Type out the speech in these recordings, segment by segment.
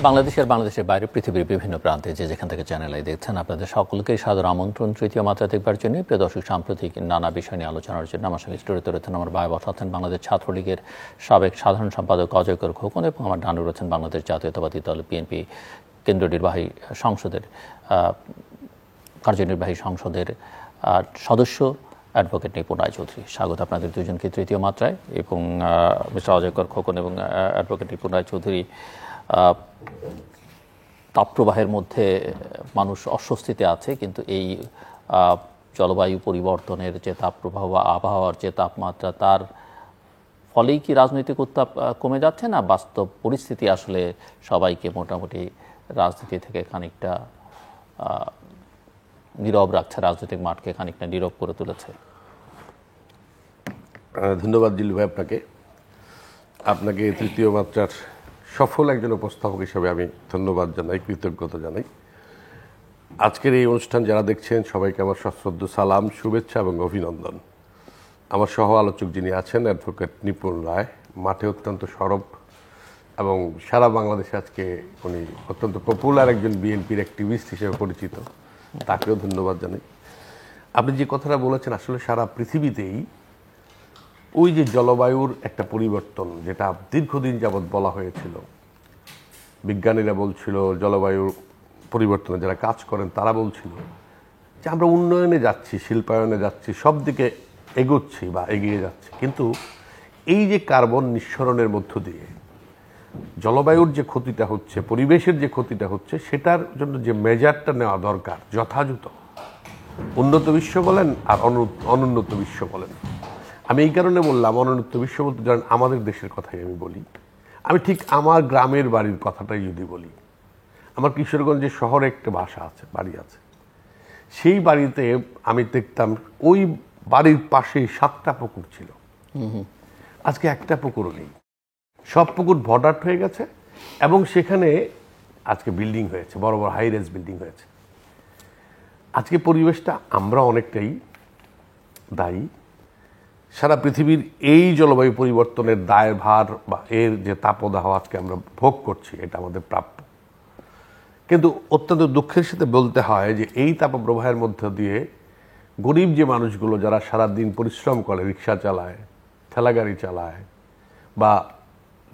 বাংলাদেশের বাইরে পৃথিবীর বিভিন্ন প্রান্তে যে যেখান থেকে চ্যানেল আই দেখছেন, আপনাদের সকলকেই সাদর আমন্ত্রণ তৃতীয় মাত্রা দেখবার জন্য। প্রিয় দর্শক, সাম্প্রতিক নানা বিষয় নিয়ে আলোচনার জন্য আমার সঙ্গে স্টুডিওতে রয়েছেন আমার ভাই বসাচ্ছেন বাংলাদেশ ছাত্রলীগের সাবেক সাধারণ সম্পাদক অজয়কর খোকন, এবং আমার ডানে রয়েছেন বাংলাদেশ জাতীয়তাবাদী দল বিএনপি কেন্দ্রীয় নির্বাহী সংসদের কার্যনির্বাহী সংসদের সদস্য অ্যাডভোকেট নিপুণ রায়চৌধুরী। স্বাগত আপনাদের দুজনকে তৃতীয় মাত্রায়। এবং মিস্টার অজয়কর খোকন এবং অ্যাডভোকেট নিপুণ রায়চৌধুরী, তাপপ্রবাহের মধ্যে মানুষ অস্বস্তিতে আছে, কিন্তু এই জলবায়ু পরিবর্তনের যে তাপপ্রবাহ বা আবহাওয়ার যে তাপমাত্রা, তার ফলেই কি রাজনৈতিক উত্তাপ কমে যাচ্ছে, না বাস্তব পরিস্থিতি আসলে সবাইকে মোটামুটি রাজনীতি থেকে খানিকটা নীরব রাখছে, রাজনৈতিক মাঠকে খানিকটা নীরব করে তুলেছে? ধন্যবাদ জিল্লু ভাই, আপনাকে তৃতীয় মাত্রার সফল একজন উপস্থাপক হিসেবে আমি ধন্যবাদ জানাই, কৃতজ্ঞতা জানাই। আজকের এই অনুষ্ঠান যারা দেখছেন সবাইকে আমার সশ্রদ্ধ সালাম, শুভেচ্ছা এবং অভিনন্দন। আমার সহ আলোচক যিনি আছেন অ্যাডভোকেট নিপুণ রায়, মাঠে অত্যন্ত সরব এবং সারা বাংলাদেশে আজকে উনি অত্যন্ত পপুলার একজন বিএনপির অ্যাক্টিভিস্ট হিসেবে পরিচিত, তাকেও ধন্যবাদ জানাই। আপনি যে কথাটা বলেছেন, আসলে সারা পৃথিবীতেই ওই যে জলবায়ুর একটা পরিবর্তন, যেটা দীর্ঘদিন যাবৎ বলা হয়েছিল, বিজ্ঞানীরা বলছিল, জলবায়ুর পরিবর্তনে যারা কাজ করেন তারা বলছিল যে আমরা উন্নয়নে যাচ্ছি, শিল্পায়নে যাচ্ছি, সব দিকে এগোচ্ছি বা এগিয়ে যাচ্ছি, কিন্তু এই যে কার্বন নিঃসরণের মধ্য দিয়ে জলবায়ুর যে ক্ষতিটা হচ্ছে, পরিবেশের যে ক্ষতিটা হচ্ছে, সেটার জন্য যে মেজারটা নেওয়া দরকার যথাযথ, উন্নত বিশ্ব বলেন আর অনুন্নত বিশ্ব বলেন। আমি এই কারণে বললাম অনুন্নত বিশ্ব বলতে, জানেন আমাদের দেশের কথাই আমি বলি। আমি ঠিক আমার গ্রামের বাড়ির কথাটাই যদি বলি, আমার কিশোরগঞ্জের শহরে একটা বাড়ি আছে, সেই বাড়িতে আমি দেখতাম ওই বাড়ির পাশেই 7টা পুকুর ছিল, আজকে একটা পুকুরও নেই, সব পুকুর ভরাট হয়ে গেছে এবং সেখানে আজকে বিল্ডিং হয়েছে, বড় বড় হাই রাইজ বিল্ডিং হয়েছে। আজকে পরিবেশটা আমরা অনেকটাই দায়ী। সারা পৃথিবীর এই জলবায়ু পরিবর্তনের দায়ভার বা এর যে তাপদাহ আজকে আমরা ভোগ করছি, এটা আমাদের প্রাপ্য। কিন্তু অত্যন্ত দুঃখের সাথে বলতে হয় যে এই তাপপ্রবাহের মধ্য দিয়ে গরিব যে মানুষগুলো, যারা সারা দিন পরিশ্রম করে, রিক্সা চালায়, ঠেলাগাড়ি চালায় বা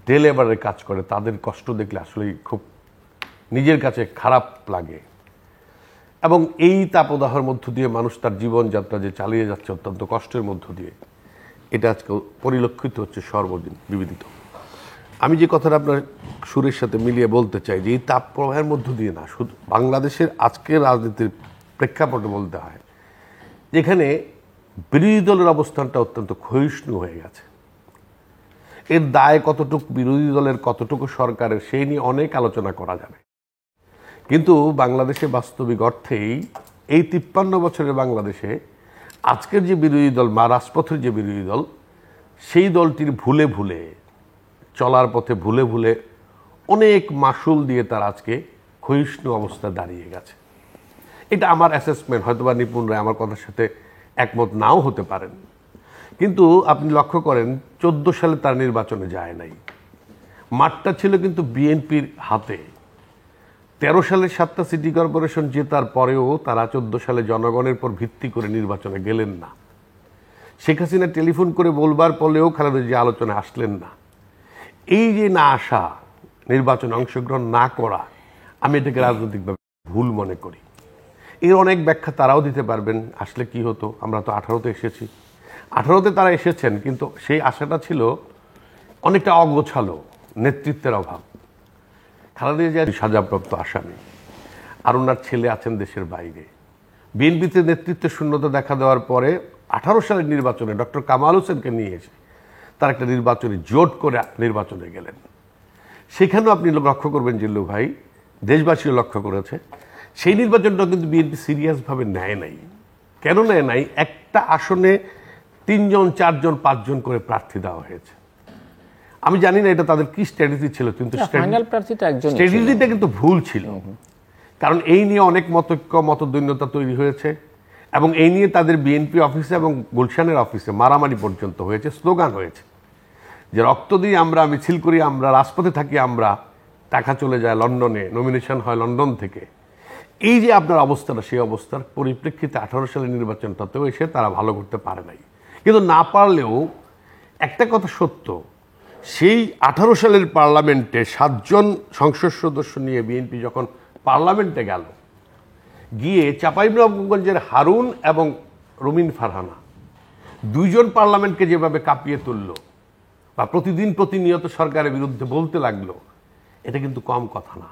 ডে লেবারের কাজ করে, তাদের কষ্ট দেখলে আসলেই খুব নিজের কাছে খারাপ লাগে। এবং এই তাপদাহের মধ্য দিয়ে মানুষ তার জীবনযাত্রা যে চালিয়ে যাচ্ছে অত্যন্ত কষ্টের মধ্য দিয়ে, এটা আজকে পরিলক্ষিত হচ্ছে সর্বদিন বিবিদিত। আমি যে কথাটা আপনার সুরের সাথে মিলিয়ে বলতে চাই, যে এই তাপপ্রবাহের মধ্য দিয়ে না, শুধু বাংলাদেশের আজকের রাজনীতির প্রেক্ষাপটে বলতে হয়, যেখানে বিরোধী দলের অবস্থানটা অত্যন্ত ক্ষয়িষ্ণু হয়ে গেছে। এর দায় কতটুকু বিরোধী দলের, কতটুকু সরকারের, সেই নিয়ে অনেক আলোচনা করা যাবে। কিন্তু বাংলাদেশে বাস্তবিক অর্থেই এই 53 বছরের বাংলাদেশে আজকের যে বিরোধী দল বা রাজপথের যে বিরোধী দল, সেই দলটির ভুলে ভুলে চলার পথে ভুলে ভুলে অনেক মাসুল দিয়ে তার আজকে ক্ষয়িষ্ণু অবস্থায় দাঁড়িয়ে গেছে। এটা আমার অ্যাসেসমেন্ট, হয়তোবা নিপুণ রায় আমার কথার সাথে একমত নাও হতে পারেন। কিন্তু আপনি লক্ষ্য করেন 14 সালে তার নির্বাচনে যায় নাই, মাঠটা ছিল কিন্তু বিএনপির হাতে। 13 সালে 7টা সিটি কর্পোরেশন জেতার পরেও তারা 14 সালে জনগণের পর ভিত্তি করে নির্বাচনে গেলেন না। শেখ হাসিনা টেলিফোন করে বলবার পরেও খালেদা জিয়া আলোচনায় আসলেন না। এই যে না আসা, নির্বাচনে অংশগ্রহণ না করা, আমি এটাকে রাজনৈতিকভাবে ভুল মনে করি। এর অনেক ব্যাখ্যা তারাও দিতে পারবেন, আসলে কি হতো। আমরা তো 18তে এসেছি, 18তে তারা এসেছেন, কিন্তু সেই আশাটা ছিল অনেকটা অগোছালো, নেতৃত্বের অভাব। খালেদা জিয়া সাজাপ্রাপ্ত আসামি, আর ওনার ছেলে আছেন দেশের বাইরে। বিএনপিতে নেতৃত্বের শূন্যতা দেখা দেওয়ার পরে 18 সালের নির্বাচনে ডক্টর কামাল হোসেনকে নিয়ে এসে তার একটা নির্বাচনে জোট করে নির্বাচনে গেলেন। সেখানেও আপনি লক্ষ্য করবেন জিল্লু ভাই, দেশবাসীও লক্ষ্য করেছে, সেই নির্বাচনটা কিন্তু বিএনপি সিরিয়াসভাবে নেয় নাই। কেন নেয় নাই? একটা আসনে 3 জন 4 জন 5 জন করে প্রার্থী দেওয়া হয়েছে। আমি জানি না এটা তাদের কি স্ট্র্যাটেজি ছিল, কিন্তু স্ট্র্যাটেজিটা কিন্তু ভুল ছিল। কারণ এই নিয়ে অনেক মতৈক্য, মতদৈন্যতা তৈরি হয়েছে এবং এই নিয়ে তাদের বিএনপি অফিসে এবং গুলশানের অফিসে মারামারি পর্যন্ত হয়েছে, স্লোগান হয়েছে যে রক্ত দিয়ে আমরা মিছিল করি, আমরা রাজপথে থাকি, আমরা টাকা চলে যায় লন্ডনে, নমিনেশন হয় লন্ডন থেকে। এই যে আপনার অবস্থাটা, সেই অবস্থার পরিপ্রেক্ষিতে 18 সালের নির্বাচনটাতেও এসে তারা ভালো করতে পারে নাই। কিন্তু না পারলেও একটা কথা সত্য, সেই 18 সালের পার্লামেন্টে 7 জন সংসদ সদস্য নিয়ে বিএনপি যখন পার্লামেন্টে গেল, গিয়ে চাঁপাইনবাবগঞ্জের হারুন এবং রুমিন ফারহানা 2 জন পার্লামেন্টকে যেভাবে কাঁপিয়ে তুলল বা প্রতিদিন প্রতিনিয়ত সরকারের বিরুদ্ধে বলতে লাগলো, এটা কিন্তু কম কথা না।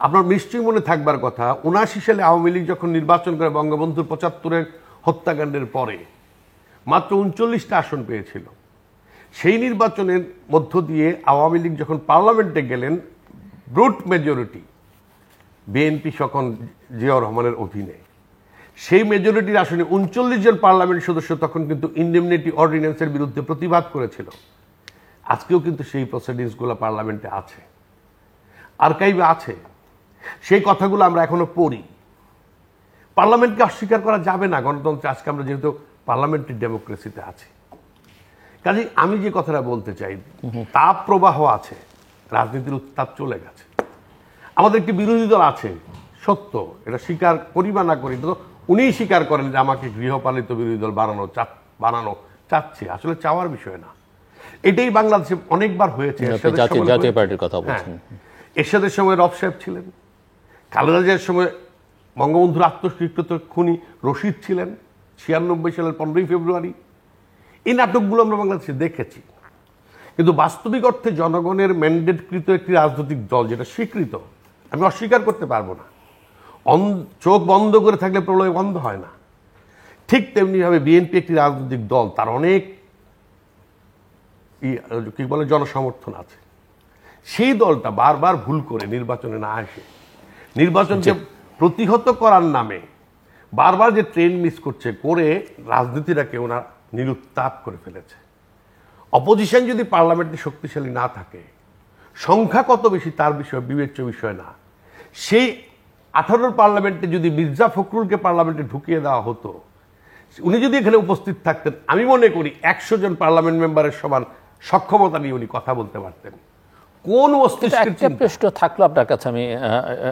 আপনার নিশ্চয়ই মনে থাকবার কথা, 79 সালে আওয়ামী লীগ যখন নির্বাচন করে বঙ্গবন্ধুর 75-এর হত্যাকাণ্ডের পরে মাত্র 39টা আসন পেয়েছিল। সেই নির্বাচনের মধ্য দিয়ে আওয়ামী লীগ যখন পার্লামেন্টে গেলেন, ব্রুট মেজরিটি বিএনপি তখন জিয়াউর রহমানের অধীনে, সেই মেজরিটির আসনে 39 জন পার্লামেন্ট সদস্য তখন কিন্তু ইনডেমনিটি অর্ডিন্যান্সের বিরুদ্ধে প্রতিবাদ করেছিল। আজকেও কিন্তু সেই প্রসিডিংসগুলো পার্লামেন্টে আছে, আর্কাইভে আছে। সেই কথাগুলো আমরা এখনো পড়ি। পার্লামেন্টকে অস্বীকার করা যাবে না গণতন্ত্রে, আজকে আমরা যেহেতু পার্লামেন্টারি ডেমোক্রেসিতে আছি। কাজে আমি যে কথাটা বলতে চাই, তাপ প্রবাহ আছে, রাজনীতির উত্তাপ চলে গেছে। আমাদের একটি বিরোধী দল আছে, সত্য, এটা স্বীকার করি বা না করি, তো উনিই স্বীকার করেন যে আমাকে গৃহপালিত বিরোধী দল বানানো চাচ্ছে। আসলে চাওয়ার বিষয় না, এটাই বাংলাদেশে অনেকবার হয়েছে। জাতীয় পার্টির কথা বলছেন। এরশাদের সময় রব সাহেব ছিলেন, খালেদা জিয়ার সময় বঙ্গবন্ধুর আত্মস্বীকৃত খুনি রশিদ ছিলেন 96 সালের 15ই ফেব্রুয়ারি। এই নাটকগুলো আমরা বাংলাদেশে দেখেছি। কিন্তু বাস্তবিক অর্থে জনগণের ম্যান্ডেটকৃত একটি রাজনৈতিক দল যেটা স্বীকৃত, আমি অস্বীকার করতে পারবো না। চোখ বন্ধ করে থাকলে প্রলয় বন্ধ হয় না। ঠিক তেমনিভাবে বিএনপি একটি রাজনৈতিক দল, তার অনেক কি বলে জনসমর্থন আছে। সেই দলটা বারবার ভুল করে নির্বাচনে না আসে, নির্বাচনকে প্রতিহত করার নামে বারবার যে ট্রেন মিস করছে, করে রাজনীতিটাকে ওনার নিরুত্তাপ করে ফেলেছে। অপোজিশন যদি পার্লামেন্টে শক্তিশালী না থাকে, সংখ্যা কত বেশি তার বিষয় বিবেচ্য বিষয় না। সেই 18 পার্লামেন্টে যদি মির্জা ফখরুলকে পার্লামেন্টে ঢুকিয়ে দেওয়া হতো, উনি যদি এখানে উপস্থিত থাকতেন, আমি মনে করি 100 জন পার্লামেন্ট মেম্বারের সমান সক্ষমতা নিয়ে উনি কথা বলতে পারতেন। কোন একটা প্রশ্ন থাকলো আপনার কাছে, আমি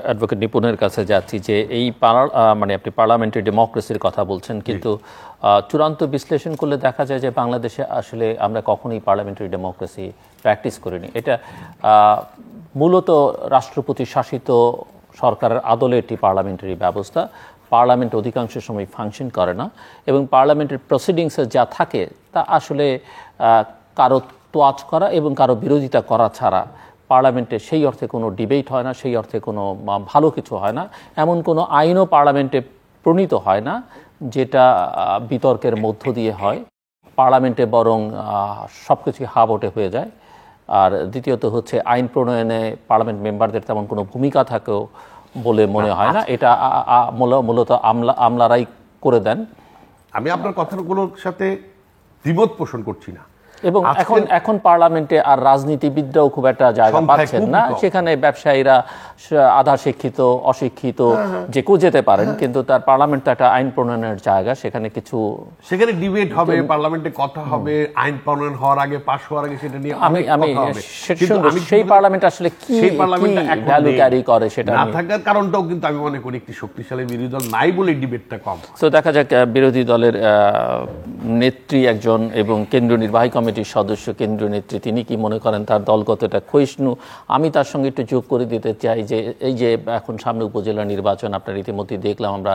অ্যাডভোকেট নিপুণের কাছে যাচ্ছি, যে এই মানে আপনি পার্লামেন্টারি ডেমোক্রেসির কথা বলছেন, কিন্তু চূড়ান্ত বিশ্লেষণ করলে দেখা যায় যে বাংলাদেশে আসলে আমরা কখনোই পার্লামেন্টারি ডেমোক্রেসি প্র্যাকটিস করিনি। এটা মূলত রাষ্ট্রপতি শাসিত সরকারের আদলে একটি পার্লামেন্টারি ব্যবস্থা। পার্লামেন্ট অধিকাংশ সময় ফাংশন করে না, এবং পার্লামেন্টের প্রসিডিংসে যা থাকে তা আসলে কারো তোয়াজ করা এবং কারো বিরোধিতা করা ছাড়া পার্লামেন্টে সেই অর্থে কোনো ডিবেট হয় না, সেই অর্থে কোনো ভালো কিছু হয় না। এমন কোনো আইনও পার্লামেন্টে প্রণীত হয় না যেটা বিতর্কের মধ্য দিয়ে হয়। পার্লামেন্টে বরং সব কিছুই হা ভোটে হয়ে যায়। আর দ্বিতীয়ত হচ্ছে, আইন প্রণয়নে পার্লামেন্ট মেম্বারদের তেমন কোনো ভূমিকা থাকেও বলে মনে হয় না। এটা মূলত আমলারাই করে দেন। আমি আপনার কথাগুলোর সাথে দ্বিমত পোষণ করছি না, এবং এখন পার্লামেন্টে আর রাজনীতিবিদরাও খুব একটা জায়গা পাচ্ছেন না। সেখানে ব্যবসায়ীরা, আধা শিক্ষিত, অশিক্ষিত যে কেউ যেতে পারেন, কিন্তু তার পার্লামেন্ট তো একটা আইন প্রণয়নের জায়গা। সেখানে ডিবেট হবে, পার্লামেন্টে কথা হবে, আইন প্রণয়ন হওয়ার আগে, পাস হওয়ার আগে সেটা নিয়ে সেই পার্লামেন্ট আসলে কি ভ্যালু ক্যারি করে সেটা না থাকার কারণটাও কিন্তু আমি মনে করি একটি শক্তিশালী বিরোধী দল নাই বলে ডিবেটটা কম। তো দেখা যাক বিরোধী দলের নেত্রী একজন এবং কেন্দ্রীয় নির্বাহী কমিটির সদস্য, কেন্দ্রীয় নেত্রী, তিনি কি মনে করেন তার দল কতটা ক্ষয়িষ্ণু। আমি তার সঙ্গে একটু যোগ করে দিতে চাই যে এই যে এখন সামনে উপজেলা নির্বাচন, আপনার ইতিমধ্যে দেখলাম আমরা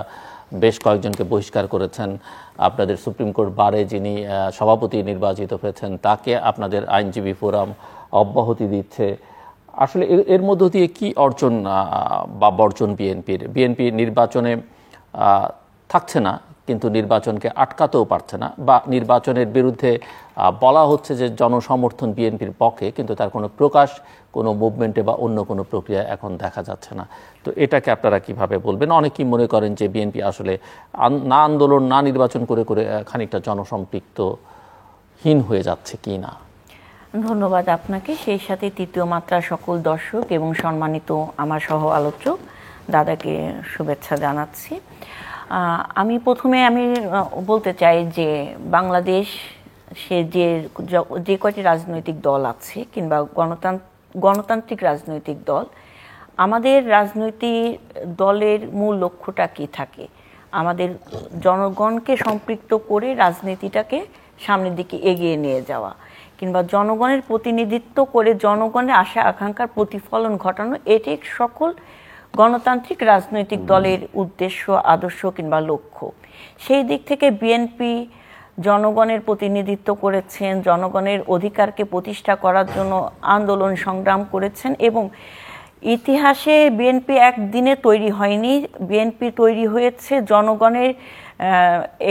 বেশ কয়েকজনকে বহিষ্কার করেছেন। আপনাদের সুপ্রিম কোর্ট বারে যিনি সভাপতি নির্বাচিত হয়েছেন, তাকে আপনাদের আইনজীবী ফোরাম অব্যাহতি দিচ্ছে। আসলে এর মধ্য দিয়ে কি অর্জন বা বর্জন বিএনপি নির্বাচনে থাকছে না, কিন্তু নির্বাচনকে আটকাতেও পারছে না, বা নির্বাচনের বিরুদ্ধে বলা হচ্ছে যে জনসমর্থন বিএনপির পক্ষে, কিন্তু তার কোনো প্রকাশ, কোনো মুভমেন্টে বা অন্য কোনো প্রক্রিয়া এখন দেখা যাচ্ছে না। তো এটাকে আপনারা কিভাবে বলবেন? অনেকেই মনে করেন যে বিএনপি আসলে না আন্দোলন, না নির্বাচন করে করে খানিকটা জনসম্পৃক্তহীন হয়ে যাচ্ছে কি না। ধন্যবাদ আপনাকে, সেই সাথে তৃতীয় মাত্রা সকল দর্শক এবং সম্মানিত আমার সহ আলোচক দাদাকে শুভেচ্ছা জানাচ্ছি। আমি প্রথমে বলতে চাই যে বাংলাদেশ, সে যে কয়টি রাজনৈতিক দল আছে কিংবা গণতান্ত্রিক রাজনৈতিক দল, আমাদের রাজনৈতিক দলের মূল লক্ষ্যটা কি থাকে? আমাদের জনগণকে সম্পৃক্ত করে রাজনীতিটাকে সামনের দিকে এগিয়ে নিয়ে যাওয়া, কিংবা জনগণের প্রতিনিধিত্ব করে জনগণের আশা আকাঙ্ক্ষার প্রতিফলন ঘটানো, এটি সকল গণতান্ত্রিক রাজনৈতিক দলের উদ্দেশ্য, আদর্শ কিংবা লক্ষ্য। সেই দিক থেকে বিএনপি জনগণের প্রতিনিধিত্ব করেছেন, জনগণের অধিকারকে প্রতিষ্ঠা করার জন্য আন্দোলন সংগ্রাম করেছেন, এবং ইতিহাসে বিএনপি একদিনে তৈরি হয়নি। বিএনপি তৈরি হয়েছে জনগণের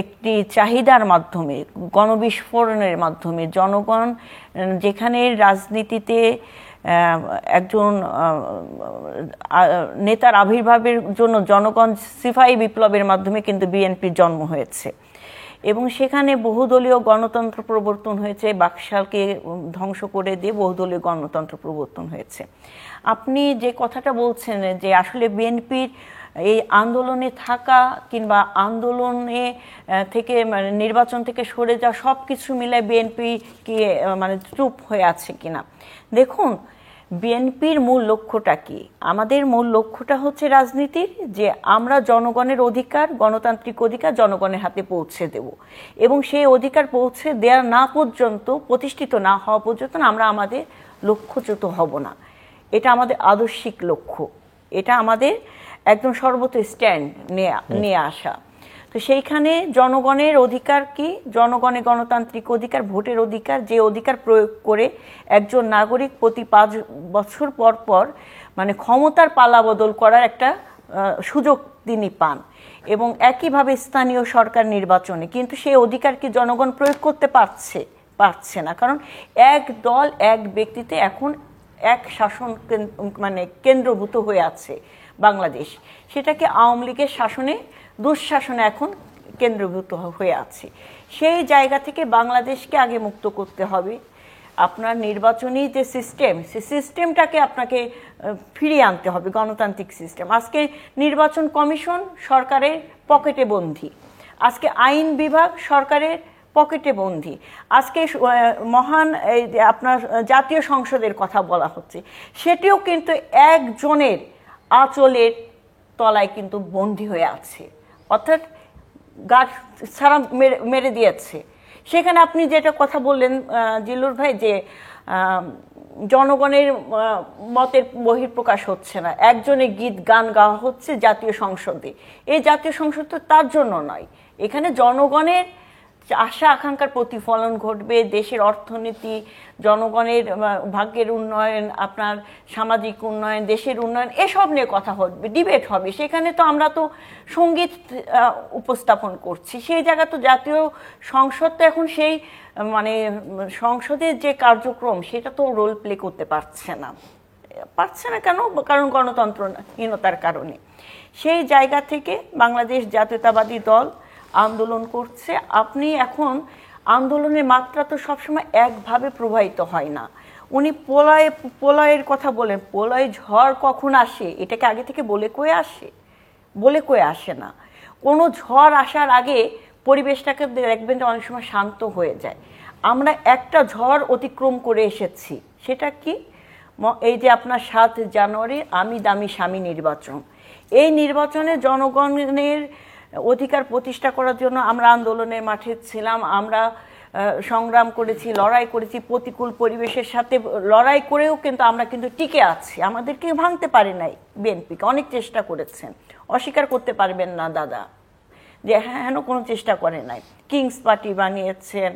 একটি চাহিদার মাধ্যমে, গণবিস্ফোরণের মাধ্যমে। জনগণ যেখানে রাজনীতিতে একজন নেতার আবির্ভাবের জন্য জনগণ সিপাহী বিপ্লবের মাধ্যমে কিন্তু বিএনপির জন্ম হয়েছে, এবং সেখানে বহুদলীয় গণতন্ত্র প্রবর্তন হয়েছে। বাকশালকে ধ্বংস করে দিয়ে বহুদলীয় গণতন্ত্র প্রবর্তন হয়েছে। আপনি যে কথাটা বলছেন যে আসলে বিএনপির এই আন্দোলনে থাকা কিংবা আন্দোলনে থেকে মানে নির্বাচন থেকে সরে যাওয়া, সব কিছু মিলে বিএনপি কি মানে চুপ হয়ে আছে কিনা, দেখুন বিএনপির মূল লক্ষ্যটা কি? আমাদের মূল লক্ষ্যটা হচ্ছে রাজনীতির, যে আমরা জনগণের অধিকার, গণতান্ত্রিক অধিকার জনগণের হাতে পৌঁছে দেব, এবং সেই অধিকার পৌঁছে দেওয়া না পর্যন্ত, প্রতিষ্ঠিত না হওয়া পর্যন্ত আমরা আমাদের লক্ষ্যচ্যুত হব না। এটা আমাদের আদর্শিক লক্ষ্য, এটা আমাদের একদম সর্বোচ্চ স্ট্যান্ড নিয়ে আসা। তো সেইখানে জনগণের অধিকার কি? জনগণের গণতান্ত্রিক অধিকার, ভোটের অধিকার, যে অধিকার প্রয়োগ করে একজন নাগরিক প্রতি 5 বছর পর পর মানে ক্ষমতার পালা বদল করার একটা সুযোগ তিনি পান, এবং একইভাবে স্থানীয় সরকার নির্বাচনে। কিন্তু সেই অধিকার কি জনগণ প্রয়োগ করতে পারছে না, কারণ এক দল এক ব্যক্তিতে এখন এক শাসন মানে কেন্দ্রভূত হয়ে আছে বাংলাদেশ। সেটাকে আওয়ামী লীগের শাসনে, দুঃশাসনে এখন কেন্দ্রভূত হয়ে আছে। সেই জায়গা থেকে বাংলাদেশকে আগে মুক্ত করতে হবে। আপনার নির্বাচনী যে সিস্টেম, সেই সিস্টেমটাকে আপনাকে ফিরিয়ে আনতে হবে, গণতান্ত্রিক সিস্টেম। আজকে নির্বাচন কমিশন সরকারের পকেটে বন্দী, আজকে আইন বিভাগ সরকারের পকেটে বন্দী, আজকে মহান আপনার জাতীয় সংসদের কথা বলা হচ্ছে, সেটিও কিন্তু একজনের আঁচলের তলায় কিন্তু বন্দী হয়ে আছে, অর্থাৎ গাছ ছাড়া মেরে দিয়েছে। সেখানে আপনি যেটা কথা বললেন জিল্লুর ভাই, যে জনগণের মতের বহিঃপ্রকাশ হচ্ছে না, একজনের গীত গান গাওয়া হচ্ছে জাতীয় সংসদে। এই জাতীয় সংসদ তো তার জন্য নয়, এখানে জনগণের আশা আকাঙ্ক্ষার প্রতিফলন ঘটবে, দেশের অর্থনীতি, জনগণের ভাগ্যের উন্নয়ন, আপনার সামাজিক উন্নয়ন, দেশের উন্নয়ন, এসব নিয়ে কথা হবে, ডিবেট হবে। সেখানে তো আমরা তো সঙ্গীত উপস্থাপন করছি, সেই জায়গা তো জাতীয় সংসদ তো এখন সেই মানে সংসদের যে কার্যক্রম সেটা তো রোল প্লে করতে পারছে না কেন? কারণ গণতন্ত্রহীনতার কারণে। সেই জায়গা থেকে বাংলাদেশ জাতীয়তাবাদী দল আন্দোলন করছে। আপনি এখন আন্দোলনের মাত্রা তো সবসময় একভাবে প্রবাহিত হয় না। উনি প্রলয়ের কথা বলেন, প্রলয় ঝড় কখন আসে এটাকে আগে থেকে বলে কয়ে আসে না। কোনো ঝড় আসার আগে পরিবেশটাকে দেখবেন যে অনেক সময় শান্ত হয়ে যায়। আমরা একটা ঝড় অতিক্রম করে এসেছি, সেটা কি? এই যে আপনার 7 জানুয়ারি আমি দামি স্বামী নির্বাচন। এই নির্বাচনে জনগণের অধিকার প্রতিষ্ঠা করার জন্য আমরা আন্দোলনের মাঠে ছিলাম, আমরা সংগ্রাম করেছি, লড়াই করেছি, প্রতিকূল পরিবেশের সাথে লড়াই করেও কিন্তু আমরা কিন্তু টিকে আছি। আমাদেরকে ভাঙতে পারে নাই বিএনপিকে, অনেক চেষ্টা করেছেন, অস্বীকার করতে পারবেন না দাদা যে হ্যাঁ কোনো চেষ্টা করে নাই। কিংস পার্টি বানিয়েছেন,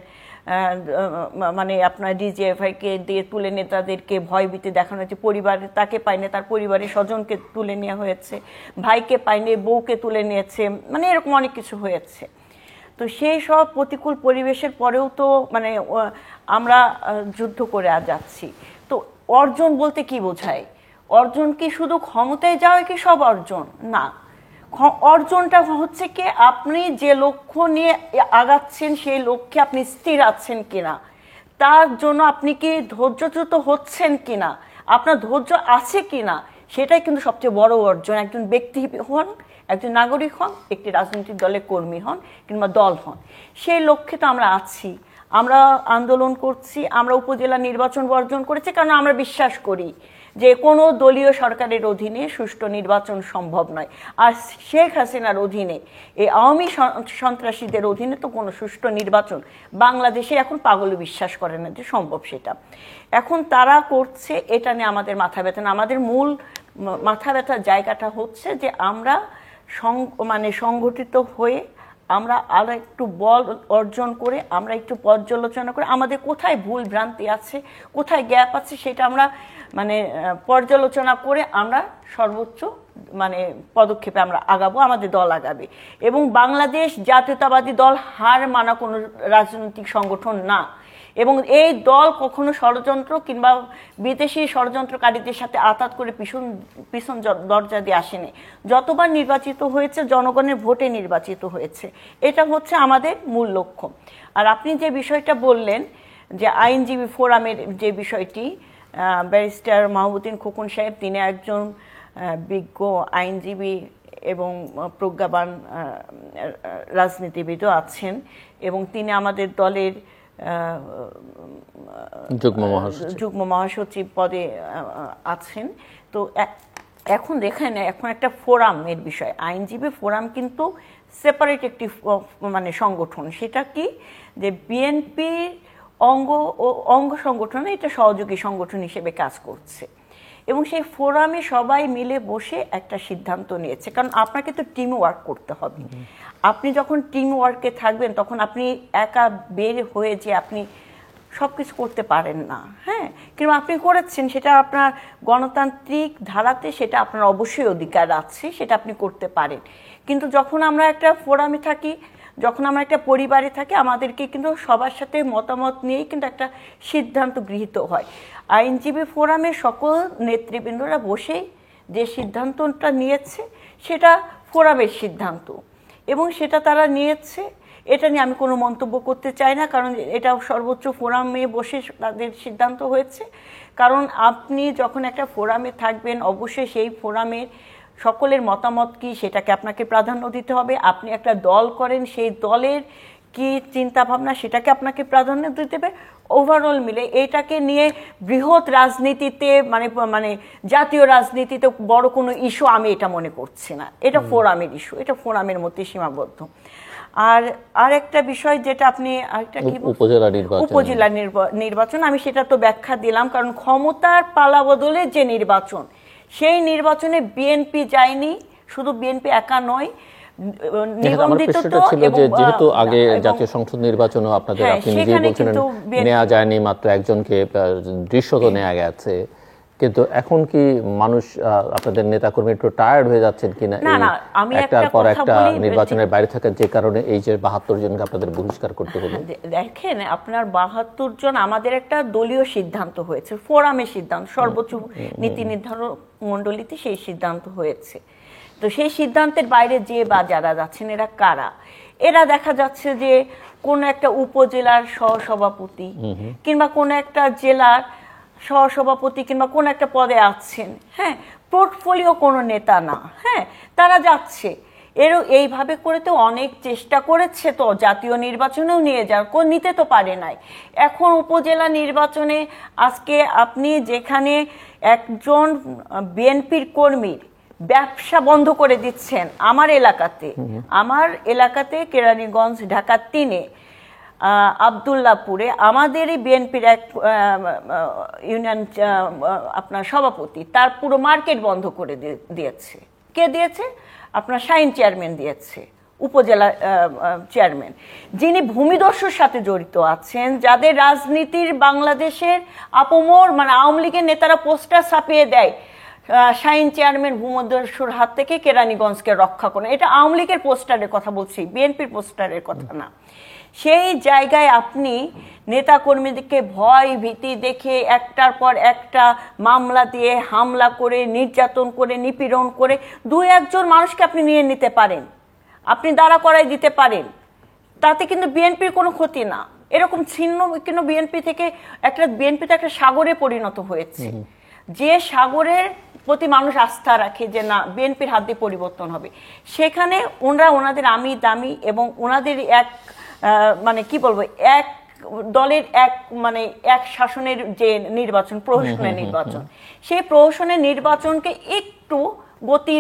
মানে আপনার ডিজিএফআইকে দিয়ে তুলে নেতাদেরকে ভয়ভীতি দেখানো হয়েছে, পরিবারে তাকে পায়নি, তার পরিবারের স্বজনকে তুলে নেওয়া হয়েছে, ভাইকে পায়নি বউকে তুলে নিয়েছে, মানে এরকম অনেক কিছু হয়েছে। তো সেই সব প্রতিকূল পরিবেশের পরেও তো মানে আমরা যুদ্ধ করে যাচ্ছি। তো অর্জন বলতে কি বোঝায়? অর্জন কি শুধু ক্ষমতায় যাওয়া কি সব অর্জন? না, অর্জনটা হচ্ছে কি আপনি যে লক্ষ্য নিয়ে আগাচ্ছেন সেই লক্ষ্যে আপনি স্থির আছেন কিনা, তার জন্য আপনি কি ধৈর্যচ্যুত হচ্ছেন কিনা, আপনার ধৈর্য আছে কিনা, সেটাই কিন্তু সবচেয়ে বড় অর্জন। একজন ব্যক্তি হন, একজন নাগরিক হন, একটি রাজনৈতিক দলের কর্মী হন কিংবা দল হন, সেই লক্ষ্যে তো আমরা আছি। আমরা আন্দোলন করছি, আমরা উপজেলা নির্বাচন বর্জন করেছি, কারণ আমরা বিশ্বাস করি যে কোনো দলীয় সরকারের অধীনে সুষ্ঠু নির্বাচন সম্ভব নয়। আর শেখ হাসিনার অধীনে, এই আওয়ামী সন্ত্রাসীদের অধীনে তো কোনো সুষ্ঠু নির্বাচন বাংলাদেশে এখন পাগলে বিশ্বাস করে না যে সম্ভব সেটা। এখন তারা করছে, এটা নিয়ে আমাদের মাথা ব্যথা না। আমাদের মূল মাথা ব্যথার জায়গাটা হচ্ছে যে আমরা সংগঠিত হয়ে আমরা আরো একটু বল অর্জন করে, আমরা একটু পর্যালোচনা করে আমাদের কোথায় ভুল ভ্রান্তি আছে, কোথায় গ্যাপ আছে, সেটা আমরা পর্যালোচনা করে আমরা সর্বোচ্চ পদক্ষেপে আমরা আগাবো, আমাদের দল আগাবে। এবং বাংলাদেশ জাতীয়তাবাদী দল হার মানা কোনো রাজনৈতিক সংগঠন না, এবং এই দল কখনো ষড়যন্ত্র কিংবা বিদেশি ষড়যন্ত্রকারীদের সাথে আঘাত করে পিছন দরজা দিয়ে আসেনি। যতবার নির্বাচিত হয়েছে জনগণের ভোটে নির্বাচিত হয়েছে, এটা হচ্ছে আমাদের মূল লক্ষ্য। আর আপনি যে বিষয়টা বললেন যে আইনজীবী ফোরামের যে বিষয়টি, ব্যারিস্টার মাহবুদ্দিন খোকন সাহেব, তিনি একজন বিজ্ঞ আইনজীবী এবং প্রজ্ঞাবান রাজনীতিবিদও আছেন, এবং তিনি আমাদের দলের যুগ্ম মহাসচিব পদে আছেন। তো এখন দেখেন, এখন একটা ফোরামের বিষয়, আইনজীবী ফোরাম কিন্তু সেপারেট একটি সংগঠন। সেটা কি যে বিএনপির অঙ্গ সংগঠনে এটা সহযোগী সংগঠন হিসেবে কাজ করছে, এবং সেই ফোরামে সবাই মিলে বসে একটা সিদ্ধান্ত নিয়েছে। কারণ আপনাকে তো টিম ওয়ার্ক করতে হবে। আপনি যখন টিম ওয়ার্কে থাকবেন তখন আপনি একা বের হয়ে যে আপনি সবকিছু করতে পারেন না। হ্যাঁ, কিন্তু আপনি করেছেন, সেটা আপনার গণতান্ত্রিক ধারাতে সেটা আপনার অবশ্যই অধিকার আছে, সেটা আপনি করতে পারেন। কিন্তু যখন আমরা একটা ফোরামে থাকি, যখন আমরা একটা পরিবারে থাকি, আমাদেরকে কিন্তু সবার সাথে মতামত নিয়েই কিন্তু একটা সিদ্ধান্ত গৃহীত হয়। আইনজীবী ফোরামের সকল নেতৃবৃন্দরা বসেই যে সিদ্ধান্তটা নিয়েছে সেটা ফোরামের সিদ্ধান্ত, এবং সেটা তারা নিয়েছে। এটা নিয়ে আমি কোনো মন্তব্য করতে চাই না, কারণ এটা সর্বোচ্চ ফোরামে বসে তাদের সিদ্ধান্ত হয়েছে। কারণ আপনি যখন একটা ফোরামে থাকবেন, অবশ্যই সেই ফোরামের সকলের মতামত কি সেটাকে আপনাকে প্রাধান্য দিতে হবে। আপনি একটা দল করেন, সেই দলের কি চিন্তা ভাবনা সেটাকে আপনাকে প্রাধান্য দিতে হবে। ওভারঅল মিলে এটাকে নিয়ে বৃহৎ রাজনীতিতে জাতীয় রাজনীতিতে বড় কোনো ইস্যু আমি এটা মনে করছি না। এটা ফোরামের ইস্যু, এটা ফোরামের মধ্যে সীমাবদ্ধ। আর একটা বিষয় যেটা আপনি উপজেলা নির্বাচন, আমি সেটা তো ব্যাখ্যা দিলাম। কারণ ক্ষমতার পালা বদলে যে নির্বাচন, সেই নির্বাচনে বিএনপি যায়নি, শুধু বিএনপি একা নয়, যেহেতু আগে জাতীয় সংসদ নির্বাচনও আপনাদের, আপনি নিজেই বলছিলেন নেওয়া যায়নি, মাত্র একজনকে দৃশ্যত নেওয়া গেছে, কিন্তু এখন কি মানুষ, আপনাদের নেতাকর্মী একটু টায়ার্ড হয়ে যাচ্ছেন কিনা একটার পর একটা নির্বাচনের বাইরে থাকার যে কারণে এই যে 72 জনকে আপনাদের বহিষ্কার করতে হলো? দেখেন, আপনার 72 জন আমাদের একটা দলীয় সিদ্ধান্ত হয়েছে, ফোরামের সিদ্ধান্ত, সর্বোচ্চ নীতি নির্ধারণ মণ্ডলীতে সেই সিদ্ধান্ত হয়েছে। তো সেই সিদ্ধান্তের বাইরে যে বা যারা যাচ্ছেন এরা কারা? এরা দেখা যাচ্ছে যে কোন একটা উপজেলার সহসভাপতি কিংবা কোন একটা জেলার সহসভাপতি কিংবা কোন একটা পদে আছেন, হ্যাঁ, পোর্টফোলিও কোনো নেতা না, হ্যাঁ, তারা যাচ্ছে। এইভাবে করে তো অনেক চেষ্টা করেছে, তো জাতীয় নির্বাচনেও নিয়ে যাওয়ার, নিতে তো পারে নাই। এখন উপজেলা নির্বাচনে আজকে আপনি যেখানে একজন বিএনপির কর্মীর ব্যবসা বন্ধ করে দিচ্ছেন, আমার এলাকাতে কেরানীগঞ্জ ঢাকা 3-এ আবদুল্লাপুরে আমাদেরই বিএনপির এক ইউনিয়ন আপনার সভাপতি তার পুরো মার্কেট বন্ধ করে দিয়েছে। কে দিয়েছে? আপনার শাহিন চেয়ারম্যান দিয়েছে, উপজেলা চেয়ারম্যান, যিনি ভূমিদস্যুর সাথে জড়িত আছেন, যাদের রাজনীতির বাংলাদেশের আপমর আওয়ামী লীগের নেতারা পোস্টার ছাপিয়ে দেয় শাহিন চেয়ারম্যান ভূমিদস্যুর হাত থেকে কেরানীগঞ্জকে রক্ষা করেন। এটা আওয়ামী লীগের পোস্টারের কথা বলছি, বিএনপির পোস্টারের কথা না। সেই জায়গায় আপনি নেতাকর্মীদেরকে ভয় ভীতি দেখে একটার পর একটা মামলা দিয়ে হামলা করে, নির্যাতন করে, নিপীড়ন করে 2-1 জন মানুষকে আপনি নিয়ে নিতে পারেন, আপনি দাঁড়া করাই দিতে পারেন, তাতে কিন্তু বিএনপির কোনো ক্ষতি না। এরকম ছিন্ন কিন্তু বিএনপি তো একটা সাগরে পরিণত হয়েছে, যে সাগরের প্রতি মানুষ আস্থা রাখে যে না, বিএনপির হাত দিয়ে পরিবর্তন হবে। সেখানে ওনাদের আমি দামি এবং ওনাদের এক দলের এক শাসনের যে নির্বাচন, প্রহসনের নির্বাচন, সেই প্রহসনের নির্বাচনকে একটু গতি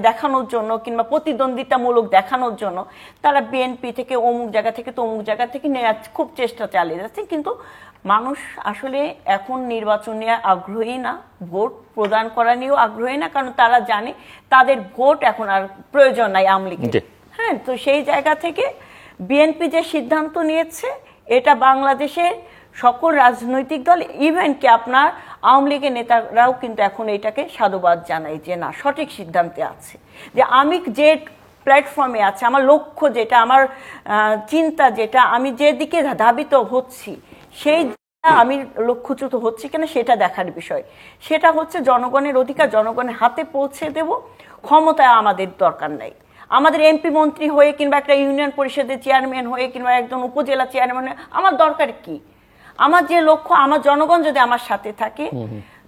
দেখানোর জন্য কিংবা প্রতিদ্বন্দ্বিতামূলক দেখানোর জন্য তারা বিএনপি থেকে অমুক জায়গা থেকে তমুক জায়গা থেকে নেওয়ার খুব চেষ্টা চালিয়ে যাচ্ছে। কিন্তু মানুষ আসলে এখন নির্বাচন নিয়ে আগ্রহী না, ভোট প্রদান করা নিয়েও আগ্রহী না, কারণ তারা জানে তাদের ভোট এখন আর প্রয়োজন নাই আওয়ামী লীগের। হ্যাঁ, তো সেই জায়গা থেকে বিএনপি যে সিদ্ধান্ত নিয়েছে, এটা বাংলাদেশের সকল রাজনৈতিক দল, ইভেন কি আপনার আওয়ামী লীগের নেতারাও কিন্তু এখন এটাকে সাধুবাদ জানায় যে না, সঠিক সিদ্ধান্তে আছে। যে আমি যে প্ল্যাটফর্মে আছে, আমার লক্ষ্য যেটা, আমার চিন্তা যেটা, আমি যেদিকে ধাবিত হচ্ছি, সেই আমি লক্ষ্যচ্যুত হচ্ছি কিনা সেটা দেখার বিষয়। সেটা হচ্ছে জনগণের অধিকার, জনগণের হাতে পৌঁছে দেব। ক্ষমতায় আমাদের দরকার নাই। আমাদের এমপি মন্ত্রী হয়ে কিংবা একটা ইউনিয়ন পরিষদের চেয়ারম্যান হয়ে কিংবা একজন উপজেলা চেয়ারম্যান হয়ে আমার দরকার কি? আমার যে লক্ষ্য, আমার জনগণ যদি আমার সাথে থাকে,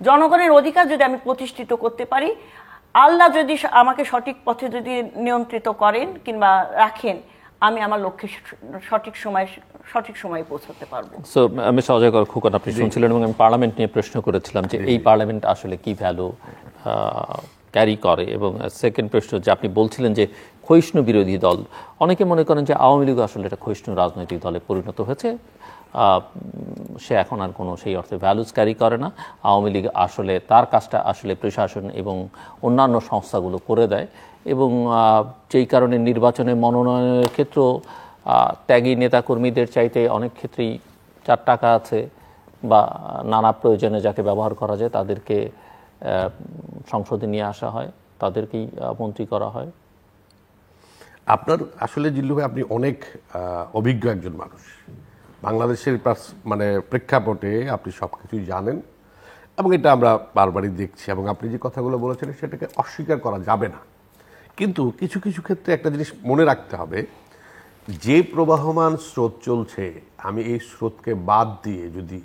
জনগণের অধিকার যদি আমি প্রতিষ্ঠিত করতে পারি, আল্লাহ যদি আমাকে সঠিক পথে যদি নিয়ন্ত্রিত করেন কিংবা রাখেন, আমি আমার লক্ষ্যে সঠিক সময়ে পৌঁছতে পারবো। সো আমি সহজে খোকন, আপনি শুনছিলেন এবং আমি পার্লামেন্ট নিয়ে প্রশ্ন করেছিলাম যে এই পার্লামেন্ট আসলে কি ভ্যালু ক্যারি করে, এবং সেকেন্ড প্রশ্ন যে আপনি বলছিলেন যে ক্ষয়িষ্ণু বিরোধী দল, অনেকে মনে করেন যে আওয়ামী লীগ আসলে এটা ক্ষয়িষ্ণু রাজনৈতিক দলে পরিণত হয়েছে, সে এখন আর কোনো সেই অর্থে ভ্যালুজ ক্যারি করে না। আওয়ামী লীগ আসলে তার কাজটা আসলে প্রশাসন এবং অন্যান্য সংস্থাগুলো করে দেয়, এবং যেই কারণে নির্বাচনে মনোনয়নের ক্ষেত্রেও ত্যাগী নেতাকর্মীদের চাইতে অনেক ক্ষেত্রেই 4 টাকা আছে বা নানা প্রয়োজনে যাকে ব্যবহার করা যায় তাদেরকে সংসদে নিয়ে আসা হয়, তাদেরকেই মন্ত্রী করা হয়। আপনার আসলে জিল্লু ভাই, আপনি অনেক অভিজ্ঞ একজন মানুষ। বাংলাদেশের প্রেক্ষাপটে আপনি সব কিছুই জানেন, এবং এটা আমরা বারবারই দেখছি, এবং আপনি যে কথাগুলো বলেছেন সেটাকে অস্বীকার করা যাবে না। কিন্তু কিছু কিছু ক্ষেত্রে একটা জিনিস মনে রাখতে হবে, যে প্রবাহমান স্রোত চলছে, আমি এই স্রোতকে বাদ দিয়ে যদি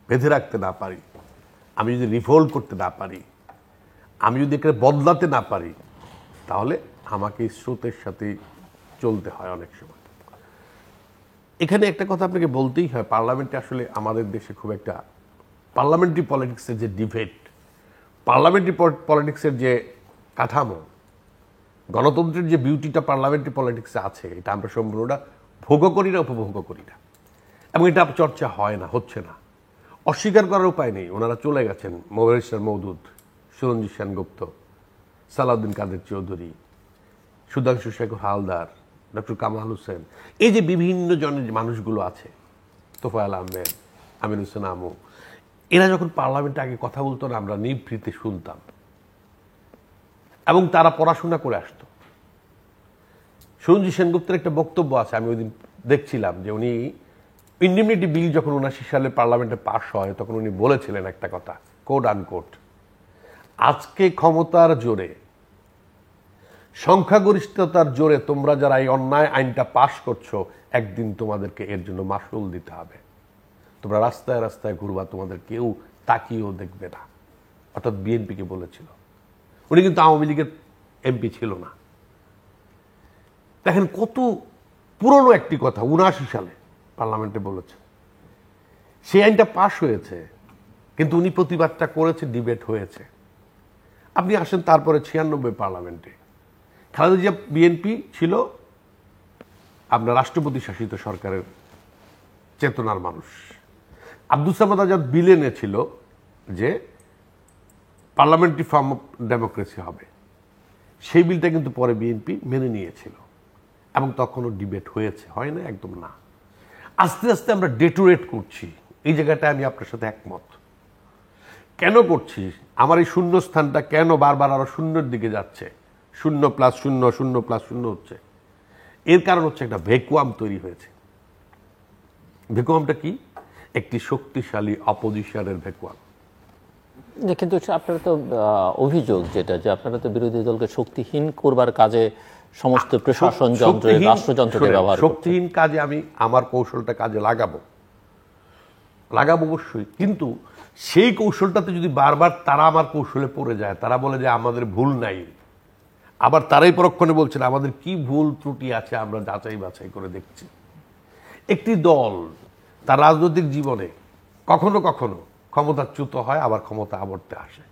বেঁধে রাখতে না পারি, আমি যদি রিভল্ভ করতে না পারি, আমি যদি একে বদলাতে না পারি, তাহলে আমাকে এই স্রোতের সাথে চলতে হয় অনেক সময়। এখানে একটা কথা আপনাকে বলতেই হয়, পার্লামেন্টে আসলে আমাদের দেশে খুব একটা পার্লামেন্টারি পলিটিক্সের যে ডিবেট, পার্লামেন্টারি পলিটিক্সের যে কাঠামো, গণতন্ত্রের যে বিউটিটা পার্লামেন্টারি পলিটিক্সে আছে, এটা আমরা সম্পূর্ণটা ভোগও করি না, উপভোগও করি না, এবং এটা চর্চা হয় না, হচ্ছে না। অস্বীকার করার উপায় নেই, ওনারা চলে গেছেন। মোবারক মওদুদ, সুরঞ্জিত সেনগুপ্ত, সালাউদ্দিন কাদের চৌধুরী, সুধাংশু শেখর হালদার, ডক্টর কামাল হোসেন, এই যে বিভিন্ন জনের মানুষগুলো আছে, তোফায়েল আহমেদ, আমির হোসেন আমু, এরা যখন পার্লামেন্টে আগে কথা বলতো না, আমরা নিভৃতে শুনতাম, এবং তারা পড়াশোনা করে আসতো। সুরঞ্জিত সেনগুপ্তের একটা বক্তব্য আছে, আমি ওই দিন দেখছিলাম, যে উনি ইন্ডিমনিটি বিল যখন 79 সালে পার্লামেন্টে পাশ হয়, তখন উনি বলেছিলেন একটা কথা, কোট আনকোট, আজকে ক্ষমতার জোরে, সংখ্যাগরিষ্ঠতার জোরে তোমরা যারা এই অন্যায় আইনটা পাশ করছো, একদিন তোমাদেরকে এর জন্য মাসুল দিতে হবে। তোমরা রাস্তায় রাস্তায় ঘুরবা, তোমাদের কেউ তাকিয়েও দেখবে না। অর্থাৎ বিএনপিকে বলেছিল। উনি কিন্তু আওয়ামী লীগের এমপি ছিল না। দেখেন কত পুরনো একটি কথা, 79 সালে পার্লামেন্টে বলেছে। সেই আইনটা পাশ হয়েছে, কিন্তু উনি প্রতিবাদটা করেছে, ডিবেট হয়েছে। আপনি আসেন তারপরে 96 পার্লামেন্টে খালেদা জিয়া বিএনপি ছিল, আপনার রাষ্ট্রপতি শাসিত সরকারের চেতনার মানুষ। আব্দুস সামাদ আজাদ বিল এনেছিল যে পার্লামেন্টারি ফর্ম অফ ডেমোক্রেসি হবে, সেই বিলটা কিন্তু পরে বিএনপি মেনে নিয়েছিল, এবং তখনও ডিবেট হয়েছে, হয় না? একদম না। আস্তে আস্তে আমরা ডেটোরেট করছি, এই জায়গাটা আমি আপনার সাথে একমত। কেন করছি? আমার এই শূন্য স্থানটা কেন বারবার আরো শূন্যের দিকে যাচ্ছে, 0+0, 0+0 হচ্ছে? এর কারণ হচ্ছে একটা ভ্যাকুয়াম তৈরি হয়েছে। ভ্যাকুয়ামটা কি? একটি শক্তিশালী অপোজিশনের ভ্যাকুয়াম। কিন্তু আপনারা তো অভিযোগ যেটা, যে আপনারা তো বিরোধী দলকে শক্তিহীন করবার কাজে সমস্ত প্রশাসন যন্ত্র, রাষ্ট্রযন্ত্রকে ব্যবহার করছেন। শক্তিহীন কাজে আমি আমার কৌশলটা কাজে লাগাবো অবশ্যই, কিন্তু সেই কৌশলটাতে যদি বারবার তারা আমার কৌশলে পড়ে যায়, তারা বলে যে আমাদের ভুল নাই, আবার তারাই পরক্ষণে বলছেন আমাদের কি ভুল ত্রুটি আছে আমরা যাচাই বাছাই করে দেখছি, একটি দল তার রাজনৈতিক জীবনে কখনো কখনো ক্ষমতাচ্যুত হয়, আবার ক্ষমতা আবর্তে আসে।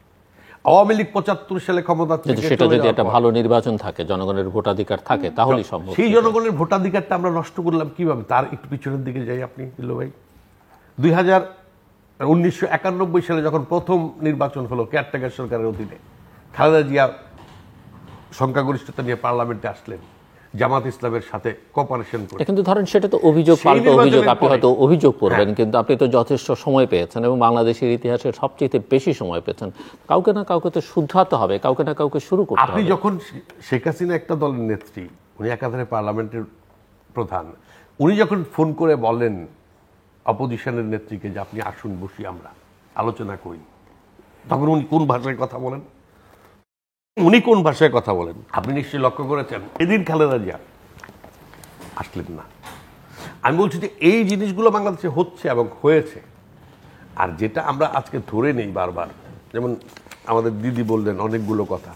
আওয়ামী লীগ ৭৫ সালে ক্ষমতা থেকে সেটা যদি একটা ভালো নির্বাচন থাকে, জনগণের ভোটাধিকার থাকে, তাহলেই সম্ভব। সেই জনগণের ভোটাধিকারটা আমরা নষ্ট করলাম কিভাবে? তার একটু পিছনের দিকে যাই আপনি দিল্লু ভাই। 1991 সালে যখন প্রথম নির্বাচন হলো কেয়ারটেকার সরকারের অধীনে, খালেদা জিয়া সংখ্যাগরিষ্ঠতা নিয়ে পার্লামেন্টে আসলেন জামাত ইসলামের সাথে কোঅপারেশন করে। কিন্তু ধরেন সেটা তো অভিযোগ, পাল্টা অভিযোগ, আপনি হয়তো অভিযোগ করবেন, কিন্তু আপনি তো যথেষ্ট সময় পেয়েছেন এবং বাংলাদেশের ইতিহাসে সবচেয়ে বেশি সময় পেয়েছেন। কাউকে না কাউকে তো শুধরাতে হবে, কাউকে না কাউকে শুরু করতে হবে। আপনি যখন শেখ হাসিনা একটা দলের নেত্রী, উনি একাধারে পার্লামেন্টের প্রধান, উনি যখন ফোন করে বলেন অপোজিশনের নেত্রীকে যে আপনি আসুন, বসি, আমরা আলোচনা করি, তখন উনি কোন ভাষায় কথা বলেন? উনি কোন ভাষায় কথা বলেন আপনি নিশ্চয়ই লক্ষ্য করেছেন। এদিন খালেদা জিয়া আসলেন না। আমি বলছি যে এই জিনিসগুলো বাংলাদেশে হচ্ছে এবং হয়েছে। আর যেটা আমরা আজকে ধরে নেই বারবার, যেমন আমাদের দিদি বললেন অনেকগুলো কথা,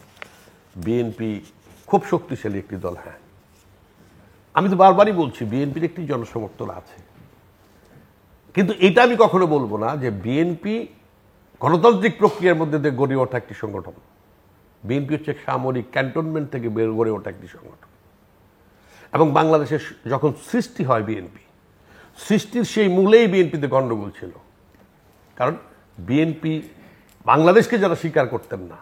বিএনপি খুব শক্তিশালী একটি দল। হ্যাঁ, আমি তো বারবারই বলছি বিএনপির একটি জনসমর্থন আছে, কিন্তু এটা আমি কখনো বলবো না যে বিএনপি গণতান্ত্রিক প্রক্রিয়ার মধ্যে দিয়ে গড়ে ওঠা একটি সংগঠন। বিএনপি হচ্ছে সামরিক ক্যান্টনমেন্ট থেকে গড়ে ওঠা একটি সংগঠন। এবং বাংলাদেশের যখন সৃষ্টি হয় বিএনপি, সৃষ্টির সেই মূলেই বিএনপিতে গণ্ডগোল ছিল। কারণ বিএনপি বাংলাদেশকে যারা স্বীকার করতেন না,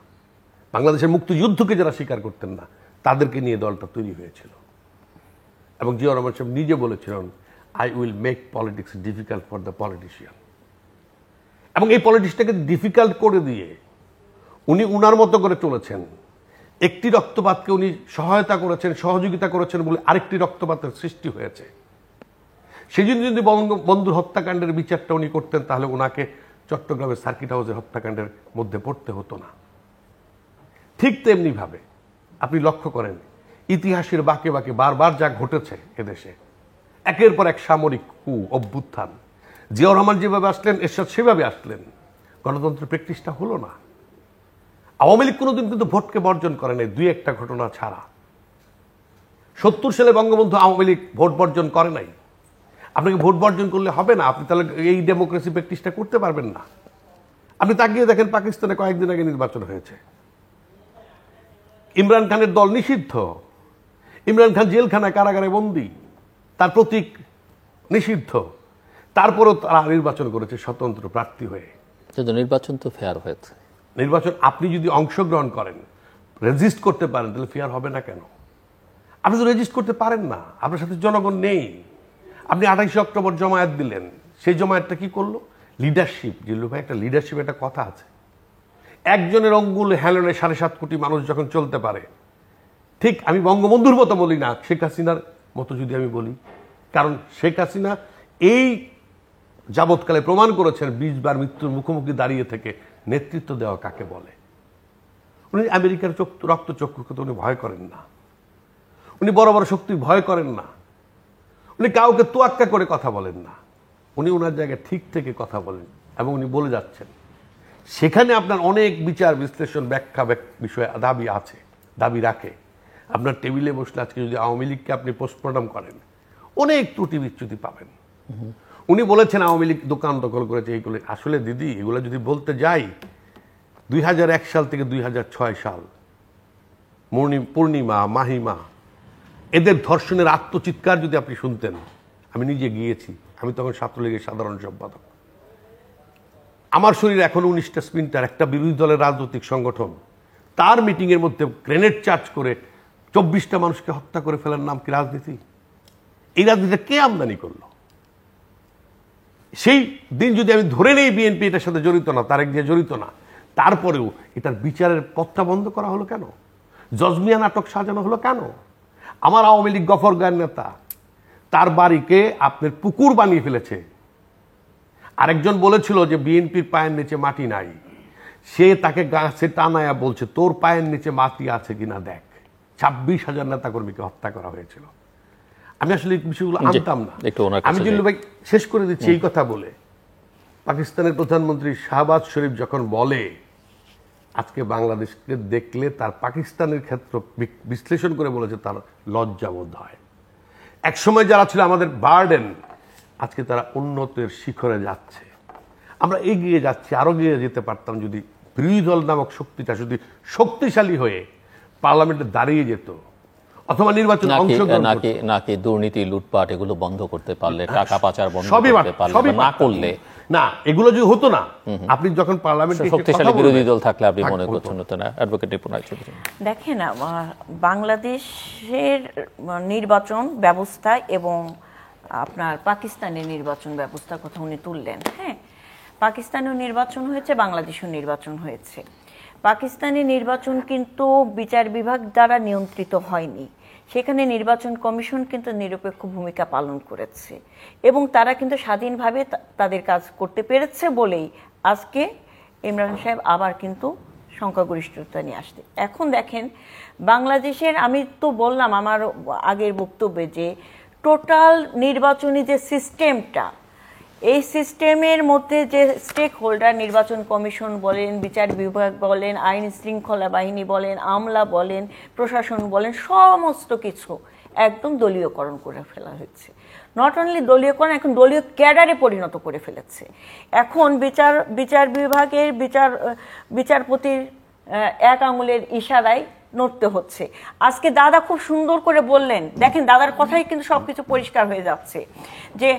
বাংলাদেশের মুক্তিযুদ্ধকে যারা স্বীকার করতেন না, তাদেরকে নিয়ে দলটা তৈরি হয়েছিল। এবং জিয়াউর রহমান সাহেব নিজে বলেছিলেন, I will make politics difficult for the politician. এবং এই পলিটিক্সটাকে ডিফিকাল্ট করে দিয়ে উনি উনার মতো করে চলেছেন। একটি রক্তপাতকে উনি সহায়তা করেছেন, সহযোগিতা করেছেন বলে আরেকটি রক্তপাতের সৃষ্টি হয়েছে। সেই জন্য যদি বঙ্গবন্ধুর হত্যাকাণ্ডের বিচারটা উনি করতেন, তাহলে ওনাকে চট্টগ্রামের সার্কিট হাউসের হত্যাকাণ্ডের মধ্যে পড়তে হতো না। ঠিক তেমনি ভাবে আপনি লক্ষ্য করেন ইতিহাসের বাঁকে বাঁকে বারবার যা ঘটেছে এদেশে, একের পর এক সামরিক অভ্যুত্থান, জিয়াউর রহমান যেভাবে আসলেন, এরশাদ সেভাবে আসলেন, গণতন্ত্রের প্র্যাকটিসটা হলো না। আওয়ামী লীগ কোনোদিন কিন্তু ভোটকে বর্জন করে নাই, দুই একটা ঘটনা ছাড়া। 70 সালে বঙ্গবন্ধু আওয়ামী লীগ ভোট বর্জন করে নাই। আপনাকে ভোট বর্জন করলে হবে না, আপনি তাহলে এই ডেমোক্রেসি প্র্যাকটিসটা করতে পারবেন না। আপনি তাকিয়ে দেখেন পাকিস্তানে কয়েকদিন আগে নির্বাচন হয়েছে, ইমরান খানের দল নিষিদ্ধ, ইমরান খান জেলখানায় কারাগারে বন্দী, তার প্রতীক নিষিদ্ধ, তারপরেও তারা নির্বাচন করেছে স্বতন্ত্র প্রার্থী হয়ে। নির্বাচন তো ফেয়ার হয়েছে। নির্বাচন আপনি যদি অংশগ্রহণ করেন, রেজিস্ট করতে পারেন, তাহলে ফেয়ার হবে না কেন? আপনি তো রেজিস্ট করতে পারেন না, আপনার সাথে জনগণ নেই। আপনি 28 অক্টোবর জমায়েত দিলেন, সেই জমায়েতটা কি করলো? লিডারশিপ। জিল্লু ভাই, একটা লিডারশিপ, একটা কথা আছে, একজনের অঙ্গুল হেলনে 7.5 কোটি মানুষ যখন চলতে পারে, ঠিক আমি বঙ্গবন্ধুর মতো বলি না, শেখ হাসিনার মতো যদি আমি বলি, কারণ শেখ হাসিনা এই যাবৎকালে প্রমাণ করেছেন 20 বার মৃত্যুর মুখোমুখি দাঁড়িয়ে থেকে নেতৃত্ব দেওয়া কাকে বলে। উনি আমেরিকার রক্তচক্ষুকে তো উনি ভয় করেন না, উনি বড় বড় শক্তি ভয় করেন না, উনি কাউকে তোয়াক্কা করে কথা বলেন না, উনি ওনার জায়গায় ঠিক থেকে কথা বলেন এবং উনি বলে যাচ্ছেন। সেখানে আপনার অনেক বিচার বিশ্লেষণ ব্যাখ্যা বিষয়ে দাবি আছে, দাবি রাখে। আপনার টেবিলে বসলে আজকে যদি আওয়ামী লীগকে আপনি পোস্টমর্টম করেন, অনেক ত্রুটি বিচ্যুতি পাবেন। উনি বলেছেন আওয়ামী লীগ দোকান দখল করেছে, এইগুলো আসলে দিদি এগুলো যদি বলতে যাই, 2001 সাল থেকে 2006 সাল পূর্ণিমা, মাহিমা, এদের ধর্ষণের আত্মচিৎকার যদি আপনি শুনতেন, আমি নিজে গিয়েছি, আমি তখন ছাত্রলীগের সাধারণ সম্পাদক, আমার শরীরে এখন 19টা স্প্লিন্টার, একটা বিরোধী দলের রাজনৈতিক সংগঠন, তার মিটিংয়ের মধ্যে গ্রেনেড চার্জ করে 24টা মানুষকে হত্যা করে ফেলার নাম কি রাজনীতি? এই রাজনীতিটা কে আমদানি করলো? সেই দিন যদি আমি ধরে নেই বিএনপি এটার সাথে জড়িত না, তারেক জিয়া জড়িত না, তারপরেও এটার বিচারের পথটা বন্ধ করা হলো কেন? জজমিয়া নাটক সাজানো হলো কেন? আমার আওয়ামী লীগ গফরগাঁয়ের নেতা, তার বাড়িকে আপনার পুকুর বানিয়ে ফেলেছে। আরেকজন বলেছিল যে বিএনপির পায়ের নিচে মাটি নাই, সে তাকে গাছে টানায়া বলছে তোর পায়ের নিচে মাটি আছে কিনা দেখ। 26,000 নেতাকর্মীকে হত্যা করা হয়েছিল। আমি আসলে এই বিষয়গুলো আনতাম না। আমি জিল্লু ভাই শেষ করে দিচ্ছি এই কথা বলে, পাকিস্তানের প্রধানমন্ত্রী শাহবাজ শরীফ যখন বলে আজকে বাংলাদেশকে দেখলে তার পাকিস্তানের ক্ষেত্র বিশ্লেষণ করে বলেছে তার লজ্জাবোধ হয়। একসময় যারা ছিল আমাদের বার্ডেন, আজকে তারা উন্নতের শিখরে যাচ্ছে। আমরা এগিয়ে যাচ্ছি, আরো এগিয়ে যেতে পারতাম যদি বিরোধী দল নামক শক্তিটা যদি শক্তিশালী হয়ে পার্লামেন্টে দাঁড়িয়ে যেত অথবা নির্বাচনে অংশগ্রহণ করত। নাকি দুর্নীতি, লুটপাট এগুলো বন্ধ করতে পারলে, টাকা পাচার বন্ধ সবই করতে পারলে, না করলে, না এগুলো যদি হতো না, আপনি যখন পার্লামেন্টে শক্তিশালী বিরোধী দল থাকলে আপনি মনে করছেন হতো না? অ্যাডভোকেট নিপুণ রায়চৌধুরী, দেখেন বাংলাদেশের নির্বাচন ব্যবস্থা এবং আপনার পাকিস্তানের নির্বাচন ব্যবস্থার কথা উনি তুললেন। হ্যাঁ, পাকিস্তানেও নির্বাচন হয়েছে, বাংলাদেশেও নির্বাচন হয়েছে। পাকিস্তানের নির্বাচন কিন্তু বিচার বিভাগ দ্বারা নিয়ন্ত্রিত হয়নি, সেখানে নির্বাচন কমিশন কিন্তু নিরপেক্ষ ভূমিকা পালন করেছে এবং তারা কিন্তু স্বাধীনভাবে তাদের কাজ করতে পেরেছে বলেই আজকে ইমরান সাহেব আবার কিন্তু সংখ্যাগরিষ্ঠতা নিয়ে আসছে। এখন দেখেন বাংলাদেশের, আমি তো বললাম আমার আগের বক্তব্যে যে টোটাল নির্বাচনী যে সিস্টেমটা, এই সিস্টেমের মধ্যে যে স্টেক হোল্ডার, নির্বাচন কমিশন বলেন, বিচার বিভাগ বলেন, আইন শৃঙ্খলা বাহিনী বলেন, আমলা বলেন, প্রশাসন বলেন, সমস্ত কিছু একদম দলীয়করণ করে ফেলা হয়েছে। নট অনলি দলীয়করণ, এখন দলীয় ক্যাডারে পরিণত করে ফেলেছে। এখন বিচার বিভাগের বিচারপতির এক আঙুলের ইশারায় নড়তে হচ্ছে। আজকে দাদা খুব সুন্দর করে বললেন, দেখেন দাদার কথাই কিন্তু সবকিছু পরিষ্কার হয়ে যাচ্ছে যে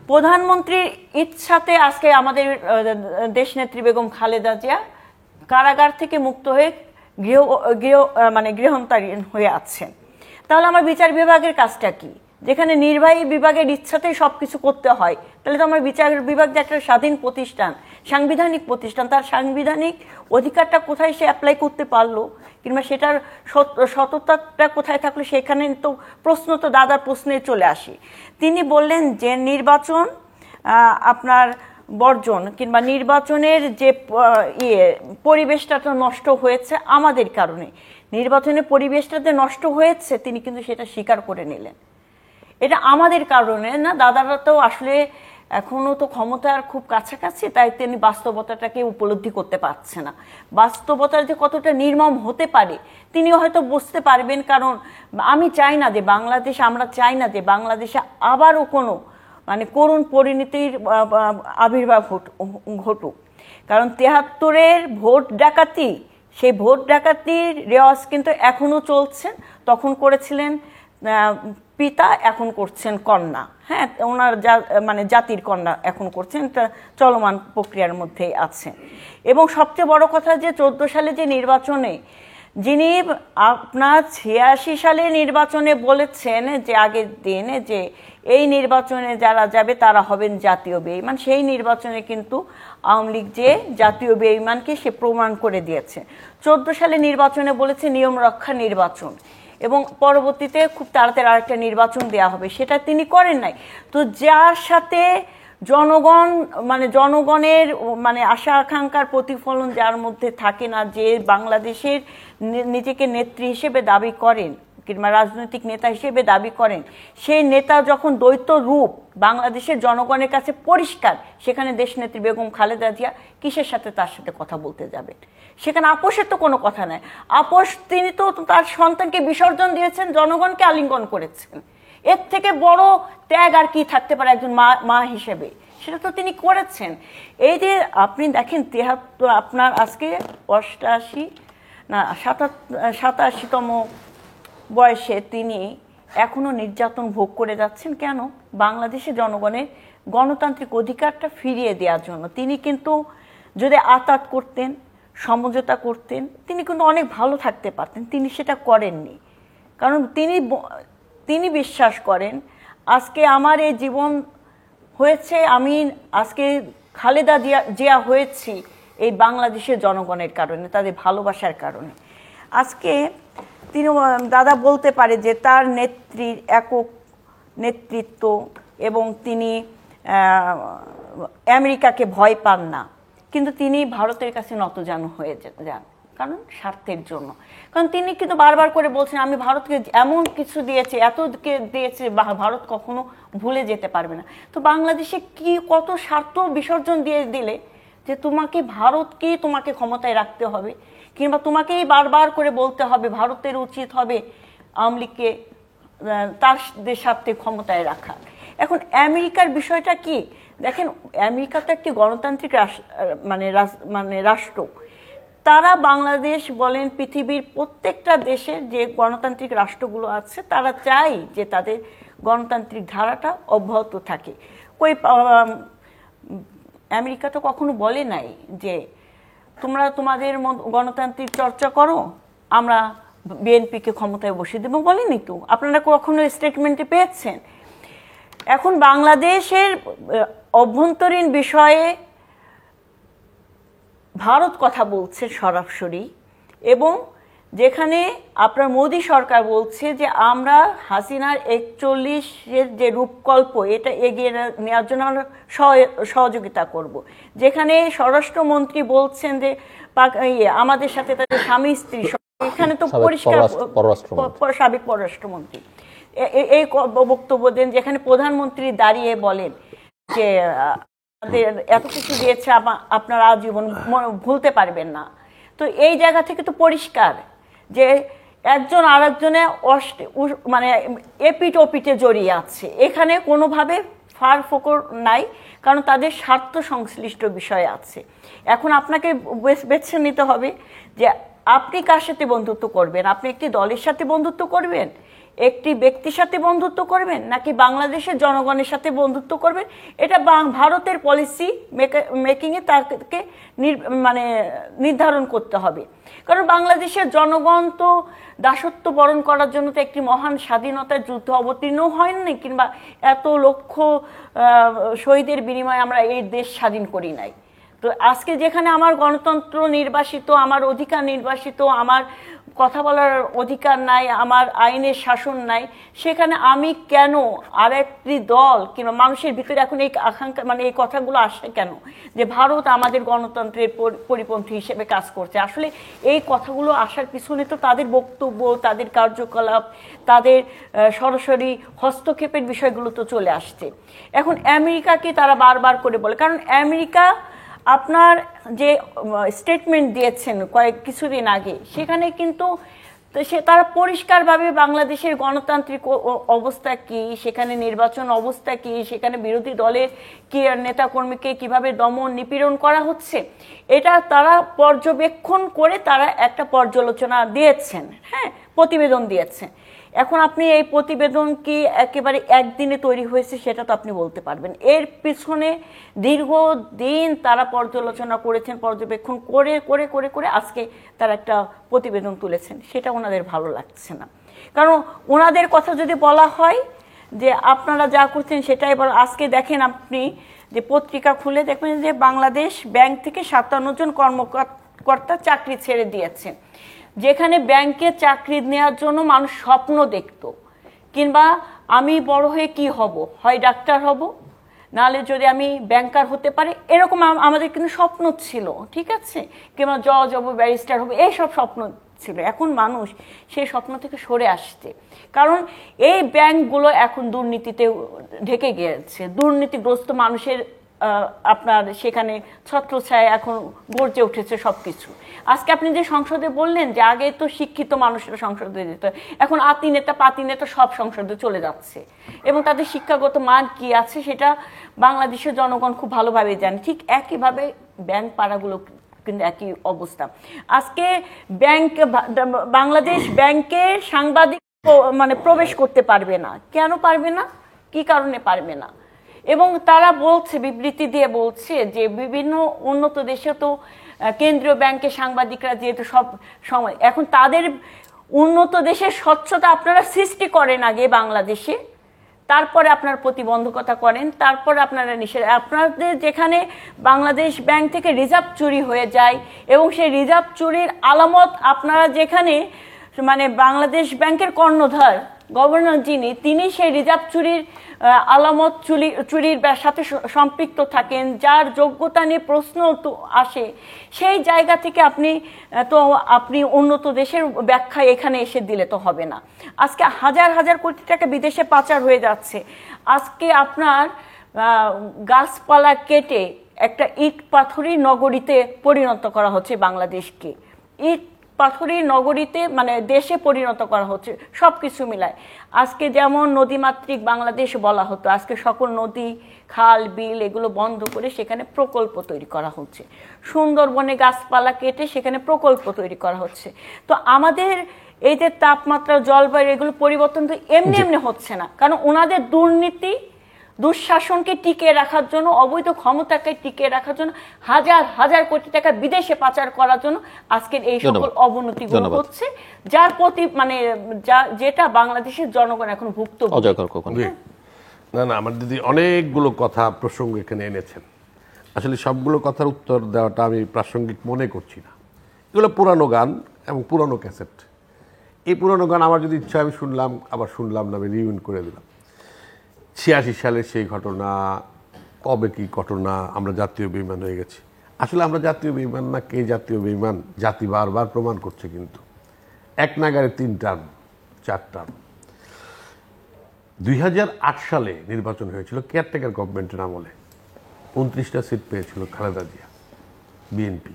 প্রধানমন্ত্রীর ইচ্ছাতে আজকে আমাদের দেশনেত্রী বেগম খালেদা জিয়া কারাগার থেকে মুক্ত হয়ে গৃহান্তরীণ হয়ে আছেন। তাহলে আমার বিচার বিভাগের কাজটা কি? যেখানে নির্বাহী বিভাগের ইচ্ছাতেই সবকিছু করতে হয়, তাহলে তো আমার বিচার বিভাগ যে একটা স্বাধীন প্রতিষ্ঠান, সাংবিধানিক প্রতিষ্ঠান, তার সাংবিধানিক অধিকারটা কোথায় সে অ্যাপ্লাই করতে পারলো, কিংবা সেটার সততাটা কোথায় থাকলো, সেখানে তো প্রশ্ন তো দাদার প্রশ্নে চলে আসি। তিনি বললেন যে নির্বাচন আপনার বর্জন কিংবা নির্বাচনের যে পরিবেশটা তো নষ্ট হয়েছে আমাদের কারণে, নির্বাচনের পরিবেশটা যে নষ্ট হয়েছে তিনি কিন্তু সেটা স্বীকার করে নিলেন। এটা আমাদের কারণে না, দাদারা তো আসলে এখনো তো ক্ষমতার খুব কাছাকাছি, তাই তিনি বাস্তবতাটাকে উপলব্ধি করতে পারছে না। বাস্তবতার যে কতটা নির্মম হতে পারে তিনিও হয়তো বুঝতে পারবেন। কারণ আমরা চাই না যে বাংলাদেশে আবারও কোনো করুণ পরিণতির আবির্ভাব ঘটুক। কারণ ৭৩-এর ভোট ডাকাতি, সেই ভোট ডাকাতির রেওয়াজ কিন্তু এখনো চলছে। তখন করেছিলেন পিতা, এখন করছেন কন্যা। হ্যাঁ, ওনার জাতির কন্যা এখন করছেন, এটা চলমান প্রক্রিয়ার মধ্যে আছে। এবং সবচেয়ে বড় কথা যে ১৪ সালে যে নির্বাচনে যিনি আপনার ৮৬ সালে নির্বাচনে বলেছেন যে আগের দিনে যে এই নির্বাচনে যারা যাবে তারা হবেন জাতীয় বেঈমান, সেই নির্বাচনে কিন্তু আওয়ামী লীগ যে জাতীয় বেঈমানকে সে প্রমাণ করে দিয়েছে। ১৪ সালে নির্বাচনে বলেছে নিয়ম রক্ষা নির্বাচন, এবং পরবর্তীতে খুব তাড়াতাড়ি আরেকটা নির্বাচন দেওয়া হবে, সেটা তিনি করেন নাই। তো যার সাথে জনগণের আশা আকাঙ্ক্ষার প্রতিফলন যার মধ্যে থাকে না, যে বাংলাদেশের নিজেকে নেত্রী হিসেবে দাবি করেন কিংবা রাজনৈতিক নেতা হিসেবে দাবি করেন, সেই নেতা যখন দ্বৈত রূপ বাংলাদেশের জনগণের কাছে পরিষ্কার, সেখানে দেশনেত্রী বেগম খালেদা জিয়া কিসের সাথে তার সাথে কথা বলতে যাবেন? সেখানে আপোষের তো কোনো কথা নাই। আপোষ, তিনি তো তার সন্তানকে বিসর্জন দিয়েছেন, জনগণকে আলিঙ্গন করেছেন। এর থেকে বড় ত্যাগ আর কি থাকতে পারে একজন মা হিসেবে? সেটা তো তিনি করেছেন। এই যে আপনি দেখেন ৭৩, আপনার আজকে ৮৭তম বয়সে তিনি এখনো নির্যাতন ভোগ করে যাচ্ছেন। কেন? বাংলাদেশের জনগণের গণতান্ত্রিক অধিকারটা ফিরিয়ে দেওয়ার জন্য। তিনি কিন্তু যদি আতাত করতেন, সমঝোতা করতেন, তিনি কিন্তু অনেক ভালো থাকতে পারতেন। তিনি সেটা করেননি, কারণ তিনি বিশ্বাস করেন আজকে আমার এই জীবন হয়েছে, আমি আজকে খালেদা জিয়া হয়েছি এই বাংলাদেশের জনগণের কারণে, তাদের ভালোবাসার কারণে। আজকে তিনি দাদা বলতে পারে যে তার নেত্রীর একক নেতৃত্ব, এবং তিনি আমেরিকাকে ভয় পান না, কিন্তু তিনি ভারতের কাছে নতজানু হয়ে যান, কারণ স্বার্থের জন্য। কারণ তিনি কিন্তু বারবার করে বলছেন আমি ভারতকে এমন কিছু দিয়েছি, এত দিয়েছে, ভারত কখনো ভুলে যেতে পারবে না। তো বাংলাদেশে কত স্বার্থ বিসর্জন দিয়ে দিলে যে তোমাকে ক্ষমতায় রাখতে হবে, কিংবা তোমাকেই বারবার করে বলতে হবে ভারতের উচিত হবে আওয়ামী লীগকে তার স্বার্থে ক্ষমতায় রাখা। এখন আমেরিকার বিষয়টা কি দেখেন, আমেরিকা তো একটি গণতান্ত্রিক রাষ্ট্র। তারা বাংলাদেশ বলেন, পৃথিবীর প্রত্যেকটা দেশের যে গণতান্ত্রিক রাষ্ট্রগুলো আছে তারা চায় যে তাদের গণতান্ত্রিক ধারাটা অব্যাহত থাকে। আমেরিকা তো কখনো বলে নাই যে তোমরা তোমাদের গণতান্ত্রিক চর্চা করো, আমরা বিএনপিকে ক্ষমতায় বসিয়ে দেবো, বলেনি তো। আপনারা কখনো স্টেটমেন্টে পেয়েছেন? এখন বাংলাদেশের অভ্যন্তরীণ বিষয়ে ভারত কথা বলছে সরাসরি, এবং যেখানে আপনার মোদী সরকার বলছে যে আমরা হাসিনার 41-এর যে রূপকল্প এটা এগিয়ে নেওয়ার জন্য আমরা সহযোগিতা করব। যেখানে স্বরাষ্ট্রমন্ত্রী বলছেন যে আমাদের সাথে তাদের স্বামী স্ত্রী, এখানে তো পরিষ্কার সাবেক পররাষ্ট্রমন্ত্রী এই বক্তব্য দেন, যেখানে প্রধানমন্ত্রী দাঁড়িয়ে বলেন যে এত কিছু দিয়েছে আপনারা আজীবন ভুলতে পারবেন না। তো এই জায়গা থেকে তো পরিষ্কার যে একজন আরেকজনে এপিট ওপিটে জড়িয়ে আছে, এখানে কোনোভাবে ফার ফোকর নাই, কারণ তাদের স্বার্থ সংশ্লিষ্ট বিষয় আছে। এখন আপনাকে বেছে নিতে হবে যে আপনি কার সাথে বন্ধুত্ব করবেন। আপনি একটি দলের সাথে বন্ধুত্ব করবেন, একটি ব্যক্তির সাথে বন্ধুত্ব করবেন, নাকি বাংলাদেশের জনগণের সাথে বন্ধুত্ব করবেন। এটা ভারতের পলিসি মেকিংয়ে তাকে নির্ধারণ করতে হবে। কারণ বাংলাদেশের জনগণ তো দাসত্ব বরণ করার জন্য তো একটি মহান স্বাধীনতার যুদ্ধ অবতীর্ণ হয়নি, কিংবা এত লক্ষ শহীদের বিনিময়ে আমরা এই দেশ স্বাধীন করি নাই। তো আজকে যেখানে আমার গণতন্ত্র নির্বাসিত, আমার অধিকার নির্বাসিত, আমার কথা বলার অধিকার নাই, আমার আইনের শাসন নাই, সেখানে আমি কেন আর একটি দল কিংবা মানুষের ভিতরে এখন এই আকাঙ্ক্ষা এই কথাগুলো আসে কেন যে ভারত আমাদের গণতন্ত্রের পরিপন্থী হিসেবে কাজ করছে? আসলে এই কথাগুলো আসার পিছনে তো তাদের বক্তব্য, তাদের কার্যকলাপ, তাদের সরাসরি হস্তক্ষেপের বিষয়গুলো তো চলে আসছে। এখন আমেরিকাকে তারা বারবার করে বলে, কারণ আমেরিকা আপনার যে স্টেটমেন্ট দিয়েছেন কিছুদিন আগে, সেখানে কিন্তু তারা পরিষ্কারভাবে বাংলাদেশের গণতান্ত্রিক অবস্থা কি, সেখানে নির্বাচন অবস্থা কি, সেখানে বিরোধী দলের কি নেতাকর্মীকে কিভাবে দমন নিপীড়ন করা হচ্ছে, এটা তারা পর্যবেক্ষণ করে তারা একটা পর্যালোচনা দিয়েছেন, হ্যাঁ, প্রতিবেদন দিয়েছেন। এখন আপনি এই প্রতিবেদন কি একেবারে একদিনে তৈরি হয়েছে সেটা তো আপনি বলতে পারবেন। এর পিছনে দীর্ঘদিন তারা পর্যালোচনা করেছেন, পর্যবেক্ষণ করে করে করে করে আজকে তারা একটা প্রতিবেদন তুলেছেন। সেটা ওনাদের ভালো লাগছে না, কারণ ওনাদের কথা যদি বলা হয় যে আপনারা যা করছেন সেটাই বল। আজকে দেখেন আপনি যে পত্রিকা খুলে দেখবেন যে বাংলাদেশ ব্যাংক থেকে 57 জন কর্মকর্তা চাকরি ছেড়ে দিয়েছেন। যেখানে ব্যাংকে চাকরি নেওয়ার জন্য মানুষ স্বপ্ন দেখত, কিংবা আমি বড় হয়ে কি হব, হয় ডাক্তার হব, নাহলে যদি আমি ব্যাংকার হতে পারি, এরকম আমাদের কিন্তু স্বপ্ন ছিল, ঠিক আছে, কিংবা জজ হব, ব্যারিস্টার হব, এইসব স্বপ্ন ছিল। এখন মানুষ সেই স্বপ্ন থেকে সরে আসছে, কারণ এই ব্যাংকগুলো এখন দুর্নীতিতে ঢেকে গিয়েছে। দুর্নীতিগ্রস্ত মানুষের আপনার সেখানে ছত্রছায়া এখন গর্জে উঠেছে সবকিছু। আজকে আপনি যে সংসদে বললেন যে আগে তো শিক্ষিত মানুষেরা সংসদে যেত, এখন আতি নেতা পাতি নেতা সব সংসদে চলে যাচ্ছে, এবং তাদের শিক্ষাগত মান কি আছে সেটা বাংলাদেশের জনগণ খুব ভালোভাবে জানে। ঠিক একইভাবে ব্যাংক পাড়াগুলো কিন্তু একই অবস্থা। আজকে বাংলাদেশ ব্যাংকের সাংবাদিক প্রবেশ করতে পারবে না। কেন পারবে না? কি কারণে পারবে না? এবং তারা বলছে, বিবৃতি দিয়ে বলছে যে বিভিন্ন উন্নত দেশে তো কেন্দ্রীয় ব্যাংকের সাংবাদিকরা যেহেতু সব সময়, এখন তাদের উন্নত দেশের স্বচ্ছতা আপনারা সৃষ্টি করেন আগে বাংলাদেশে, তারপরে আপনার প্রতিবন্ধকতা করেন, তারপরে আপনারা নিষেধ। আপনাদের যেখানে বাংলাদেশ ব্যাংক থেকে রিজার্ভ চুরি হয়ে যায়, এবং সেই রিজার্ভ চুরির আলামত আপনারা যেখানে বাংলাদেশ ব্যাংকের কর্ণধার গভর্নর তিনি সেই রিজার্ভ চুরির আলামত চুরির সাথে সম্পৃক্ত থাকেন, যার যোগ্যতা নিয়ে প্রশ্ন তো আসে, সেই জায়গা থেকে আপনি উন্নত দেশের ব্যাখ্যা এখানে এসে দিলে তো হবে না। আজকে হাজার হাজার কোটি টাকা বিদেশে পাচার হয়ে যাচ্ছে। আজকে আপনার গাছপালা কেটে একটা ইট পাথরি নগরীতে পরিণত করা হচ্ছে বাংলাদেশকে। ইট পাথরি নগরীতে মানে দেশে পরিণত করা হচ্ছে সবকিছু মিলায়। আজকে যেমন নদীমাতৃক বাংলাদেশ বলা হতো, আজকে সকল নদী খাল বিল এগুলো বন্ধ করে সেখানে প্রকল্প তৈরি করা হচ্ছে, সুন্দরবনে গাছপালা কেটে সেখানে প্রকল্প তৈরি করা হচ্ছে। তো আমাদের এই যে তাপমাত্রা জলবায়ু এগুলো পরিবর্তন তো এমনি এমনি হচ্ছে না, কারণ ওনাদের দুর্নীতি দুঃশাসনকে টিকিয়ে রাখার জন্য, অবৈধ ক্ষমতাকে টিকিয়ে রাখার জন্য হাজার হাজার কোটি টাকা বিদেশে পাচার করার জন্য আজকের এই সকল অবনতিগুলো হচ্ছে, যার প্রতি মানে যেটা বাংলাদেশের জনগণ এখন ভুক্তভোগী। না না, আমার দিদি অনেকগুলো কথা প্রসঙ্গ এখানে এনেছেন। আসলে সবগুলো কথার উত্তর দেওয়াটা আমি প্রাসঙ্গিক মনে করছি না। এগুলো পুরানো গান এবং পুরানো ক্যাসেট। এই পুরানো গান আমার যদি ইচ্ছা আমি শুনলাম, আবার শুনলাম না, আমি রিউইন্ড করে দিলাম। 86 সালের সেই ঘটনা, কবে কি ঘটনা, আমরা জাতীয় বেঈমান হয়ে গেছি। আসলে আমরা জাতীয় বেঈমান না, কে জাতীয় বেঈমান জাতি বারবার প্রমাণ করছে। কিন্তু এক নাগারে 3 টার্ম 4 টার্ম। 2008 সালে নির্বাচন হয়েছিল কেয়ারটেকার গভর্নমেন্টের আমলে, 29টা সিট পেয়েছিল Khaleda Zia BNP.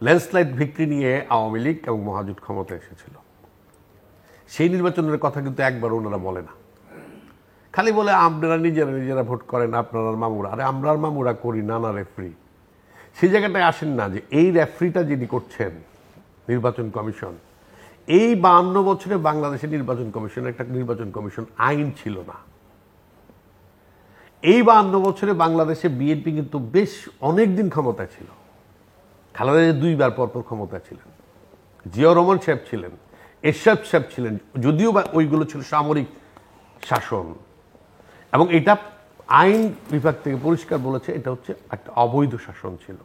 Landslide victory নিয়ে আওয়ামী লীগ এবং মহাজোট ক্ষমতা এসেছিল। সেই নির্বাচনের কথা কিন্তু একবার ওনারা বলে না, খালি বলে আপনারা নিজেরা ভোট করেন, আপনারা মামুরা। আরে আমরা মামুরা করি, নানা রেফারি। সেই জায়গাটায় আসেন না যে এই রেফারিটা যিনি করছেন নির্বাচন কমিশন, এই 52 বছরে বাংলাদেশের নির্বাচন কমিশনের একটা নির্বাচন কমিশন আইন ছিল না। এই 52 বছরে বাংলাদেশে বিএনপি কিন্তু বেশ অনেকদিন ক্ষমতায় ছিল। খালেদা জিয়া 2 বার পরপর ক্ষমতায় ছিলেন, জিয়াউর রহমান সাহেব ছিলেন, এরশাদ সাহেব ছিলেন, যদিও বা ওইগুলো ছিল সামরিক শাসন। এবং এটা আইন বিভাগ থেকে পরিষ্কার বলেছে এটা হচ্ছে একটা অবৈধ শাসন ছিল।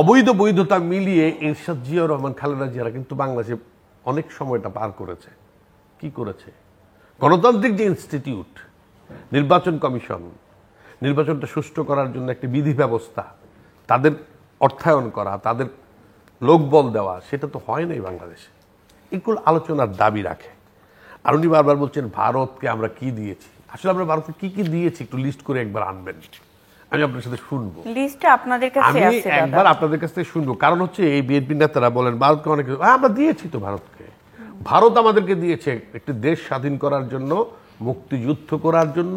অবৈধ বৈধতা মিলিয়ে এরশাদ, জিয়াউর রহমান, খালেদা জিয়ারা কিন্তু বাংলাদেশে অনেক সময়টা পার করেছে। কি করেছে? গণতান্ত্রিক যে ইনস্টিটিউট, নির্বাচন কমিশন, নির্বাচনটা সুষ্ঠু করার জন্য একটি বিধি ব্যবস্থা, তাদের অর্থায়ন করা, তাদের লোকবল দেওয়া, সেটা তো হয় নাই বাংলাদেশে। এগুলো আলোচনার দাবি রাখে। আর উনি বারবার বলছেন ভারতকে আমরা কি দিয়েছি। আসলে আমরা ভারতকে কি কি দিয়েছি একটু লিস্ট করে একবার আনবেন, আমি আপনার সাথে শুনবো। লিস্টটা আপনাদের কাছে আছে, আমি একবার আপনাদের কাছ থেকে শুনবো। কারণ হচ্ছে এই বিএনপি নেতারা বলেন ভারতকে অনেক, আমরা দিয়েছি তো ভারতকে। ভারত আমাদেরকে দিয়েছে একটি দেশ স্বাধীন করার জন্য, মুক্তিযুদ্ধ করার জন্য।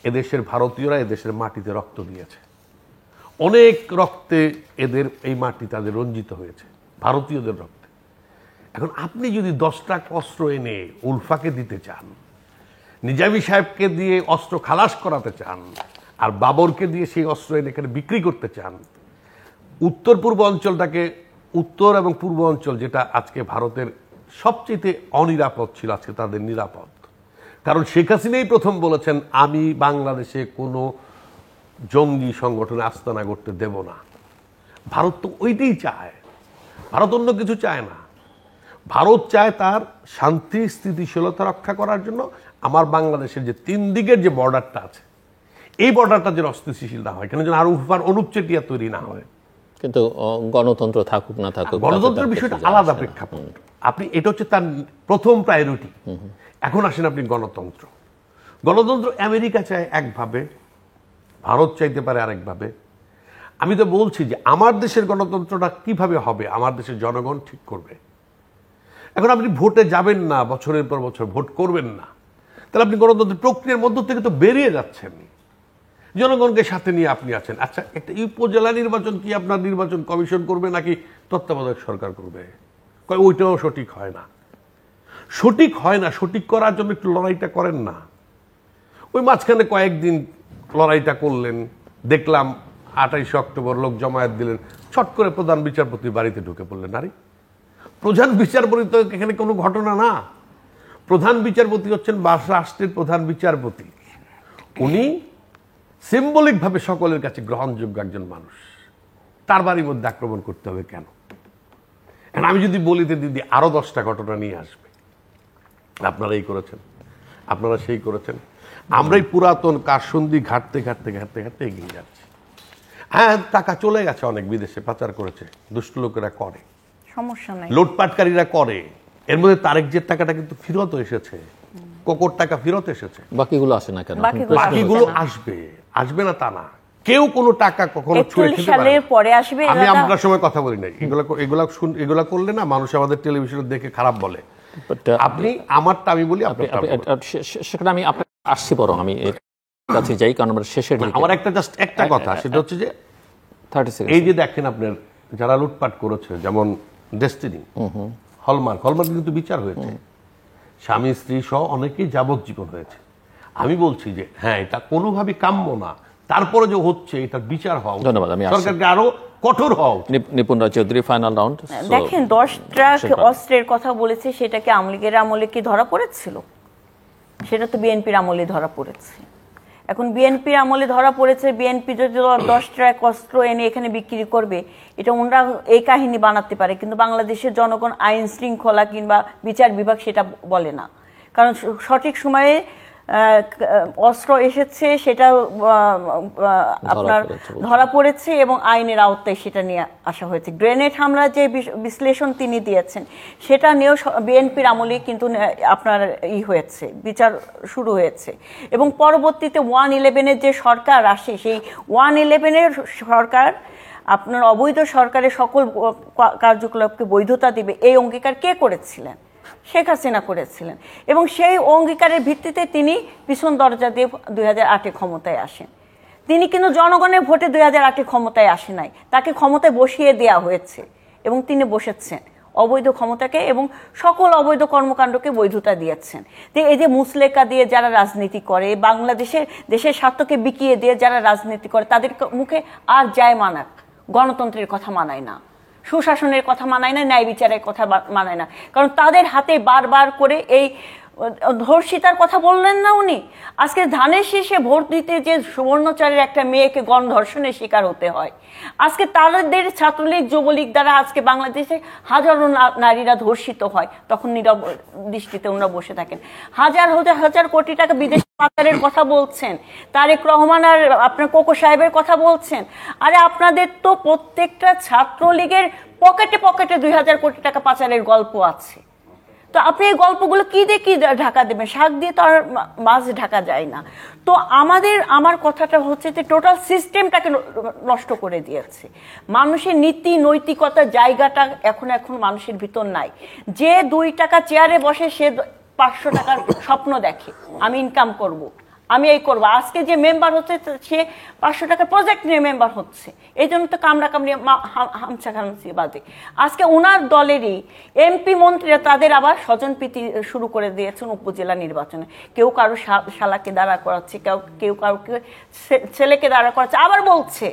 এদেশের ভারতীয়রা এদেশের মাটিতে রক্ত দিয়েছে, অনেক রক্তে এদের এই মাটি তাদের রঞ্জিত হয়েছে, ভারতীয়দের রক্তে। এখন আপনি যদি 10টা অস্ত্র এনে উলফাকে দিতে চান, নিজামী সাহেবকে দিয়ে অস্ত্র খালাস করাতে চান, আর বাবরকে দিয়ে সেই অস্ত্র এনে এখানে বিক্রি করতে চান, উত্তর পূর্ব অঞ্চলটাকে, উত্তর এবং পূর্ব অঞ্চল যেটা আজকে ভারতের সবচেয়ে অনিরাপদ ছিল, আজকে তাদের নিরাপদ। কারণ শেখ হাসিনাই প্রথম বলেছেন আমি বাংলাদেশে কোনো জঙ্গি সংগঠনে আস্তানা করতে দেব না। ভারত তো ওইটাই চায়, ভারত অন্য কিছু চায় না। ভারত চায় তার শান্তি স্থিতিশীলতা রক্ষা করার জন্য আমার বাংলাদেশের যে 3 দিকের যে বর্ডারটা আছে, এই বর্ডারটা যেন অস্থিতিশীল না হয়, কেন যেন আর অনুচ্ছেটিয়া তৈরি না হয়। কিন্তু গণতন্ত্র থাকুক না থাকুক, গণতন্ত্রের বিষয়টা আলাদা প্রেক্ষাপট। আপনি এটা হচ্ছে তার প্রথম প্রায়োরিটি। এখন আসেন আপনি গণতন্ত্র। গণতন্ত্র আমেরিকা চায় একভাবে, ভারত চাইতে পারে আরেকভাবে। আমি তো বলছি যে আমার দেশের গণতন্ত্রটা কিভাবে হবে আমার দেশের জনগণ ঠিক করবে। এখন আপনি ভোটে যাবেন না, বছরের পর বছর ভোট করবেন না, তাহলে আপনি গণতন্ত্রের প্রক্রিয়ার মধ্য থেকে তো বেরিয়ে যাচ্ছেন। জনগণকে সাথে নিয়ে আপনি আছেন। আচ্ছা, একটা উপজেলা নির্বাচন কি আপনার নির্বাচন কমিশন করবে নাকি তত্ত্বাবধায়ক সরকার করবে? ওইটাও সঠিক হয় না। সঠিক হয় না, সঠিক করার জন্য একটু লড়াইটা করেন না। ওই মাঝখানে কয়েকদিন লড়াইটা করলেন, দেখলাম 28 অক্টোবর লোক জমায়েত দিলেন, ছট করে প্রধান বিচারপতির বাড়িতে ঢুকে পড়লেন। আরে প্রধান বিচারপতি তো এখানে কোনো ঘটনা না। প্রধান বিচারপতি হচ্ছেন রাষ্ট্রের প্রধান বিচারপতি। উনি সিম্বলিকভাবে সকলের কাছে গ্রহণযোগ্য একজন মানুষ। তার বাড়ির মধ্যে আক্রমণ করতে হবে কেন? আমি যদি বলিতে দিদি আরো 10টা ঘটনা নিয়ে আসবে, আপনারা এই করেছেন, আপনারা সেই করেছেন। আমরাই পুরাতন কারসন্ধি ঘাটতে ঘাটতে ঘাটতে ঘাটতে এগিয়ে যাচ্ছি। হ্যাঁ, টাকা চলে গেছে অনেক, বিদেশে পাচার করেছে, দুষ্ট লোকেরা করে, সমস্যা নাই, লুটপাটকারীরা করে। এর মধ্যে তারেকের টাকাটা কিন্তু ফেরত এসেছে, কোকোর টাকা ফেরত এসেছে। বাকিগুলো আসে না কেন? বাকিগুলো আসবে, আসবে না তা না, কেউ কোনো টাকা কখনো ছুঁয়ে খেতে পারে সালের পরে আসবে। আমি আপনার সময় কথা বলি নাই, এগুলা করলে না মানুষ আমাদের টেলিভিশনে দেখে খারাপ বলে। আপনি আমারটা আমি বলি, সেখানে আমি আপনাকে আসছি, বরং আমি কাছে যাই, কারণ আমরা শেষের আমার একটা কথা, সেটা হচ্ছে যে 30 সেকেন্ড। এই যে দেখেন আপনার যারা লুটপাট করেছে, যেমন ডেস্টিনি, হলমার্ক কিন্তু বিচার হয়েছে, স্বামী স্ত্রী সহ অনেকেই যাবজ্জীবন হয়েছে। আমি বলছি যে হ্যাঁ, এটা কোনোভাবে কাম্য না, তারপরে যে হচ্ছে এটার বিচার হওয়া। ধন্যবাদ। আমি সরকারকে আরো কঠোর হওয়া। নিপুণ রায় চৌধুরী, ফাইনাল রাউন্ড। দেখেন 10 ট্রাক অস্ত্রের কথা বলেছে, সেটা কি আওয়ামী লীগের আমলে কি ধরা পড়েছিল? সেটা তো বিএনপির আমলে ধরা পড়েছে। এখন বিএনপির আমলে ধরা পড়েছে, বিএনপি যদি 10 ট্রাক অস্ত্র এনে এখানে বিক্রি করবে, এটা ওনারা এই কাহিনী বানাতে পারে, কিন্তু বাংলাদেশের জনগণ, আইন শৃঙ্খলা কিংবা বিচার বিভাগ সেটা বলে না। কারণ সঠিক সময়ে অস্ত্র এসেছে, সেটা আপনার ধরা পড়েছে এবং আইনের আওতায় সেটা নিয়ে আসা হয়েছে। গ্রেনেড হামলা যে বিশ্লেষণ তিনি দিয়েছেন, সেটা নিয়েও বিএনপির আমলে কিন্তু আপনার হয়েছে, বিচার শুরু হয়েছে। এবং পরবর্তীতে 1-11-এর যে সরকার আসে, সেই 1-11-এর সরকার আপনার অবৈধ সরকারের সকল কার্যকলাপকে বৈধতা দিবে, এই অঙ্গীকার কে করেছিলেন? শেখ হাসিনা করেছিলেন। এবং সেই অঙ্গীকারের ভিত্তিতে তিনি পিছন দরজা দিয়ে 2008-এ ক্ষমতায় আসেন। তিনি কিন্তু জনগণের ভোটে 2008-এ ক্ষমতায় আসে নাই, তাকে ক্ষমতায় বসিয়ে দেওয়া হয়েছে এবং তিনি বসেছেন অবৈধ ক্ষমতাকে এবং সকল অবৈধ কর্মকাণ্ডকে বৈধতা দিয়েছেন। তো এই যে মুসলেকা দিয়ে যারা রাজনীতি করে, দেশের স্বার্থকে বিকিয়ে দিয়ে যারা রাজনীতি করে, তাদের মুখে আর যায় মানাক, গণতন্ত্রের কথা মানায় না, সুশাসনের কথা মানায় না, ন্যায় বিচারের কথা মানায় না। কারণ তাদের হাতে বারবার করে এই ধর্ষিতার কথা বললেন না উনি, আজকে ধানের শীষে ভোট দিতে যে সুবর্ণচরের একটা মেয়েকে গণধর্ষণের শিকার হতে হয়, আজকে তাদের ছাত্রলীগ যুবলীগ দ্বারা আজকে বাংলাদেশে হাজারো নারীরা ধর্ষিত হয়, তখন নীরব দৃষ্টিতে ওনারা বসে থাকেন। হাজার হাজার কোটি টাকা বিদেশি পাচারের কথা বলছেন, তারেক রহমান আর আপনার কোকো সাহেবের কথা বলছেন। আরে আপনাদের তো প্রত্যেকটা ছাত্রলীগের পকেটে পকেটে 2000 কোটি টাকা পাচারের গল্প আছে। তো আপনি এই গল্পগুলো কি দিয়ে কি ঢাকা দেবেন? শাক দিয়ে তো আর মাছ ঢাকা যায় না। তো আমার কথাটা হচ্ছে যে টোটাল সিস্টেমটাকে নষ্ট করে দিয়েছে। মানুষের নীতি নৈতিকতার জায়গাটা এখন মানুষের ভিতর নাই। যে 2 টাকা চেয়ারে বসে সে 500 টাকার স্বপ্ন দেখে, আমি ইনকাম করব, আমি এই করবো। আজকে যে মেম্বার হচ্ছে সে 500 টাকার প্রজেক্ট নিয়ে মেম্বার হচ্ছে, এই জন্য তো কামড়া কামড়ি হামছি বাদে। আজকে ওনার দলেরই এমপি মন্ত্রীরা তাদের আবার স্বজনপ্রীতি শুরু করে দিয়েছেন উপজেলা নির্বাচনে। কেউ কারো শালাকে দাঁড়া করাচ্ছে, কেউ কাউকে ছেলেকে দাঁড়া করাচ্ছে, আবার বলছে,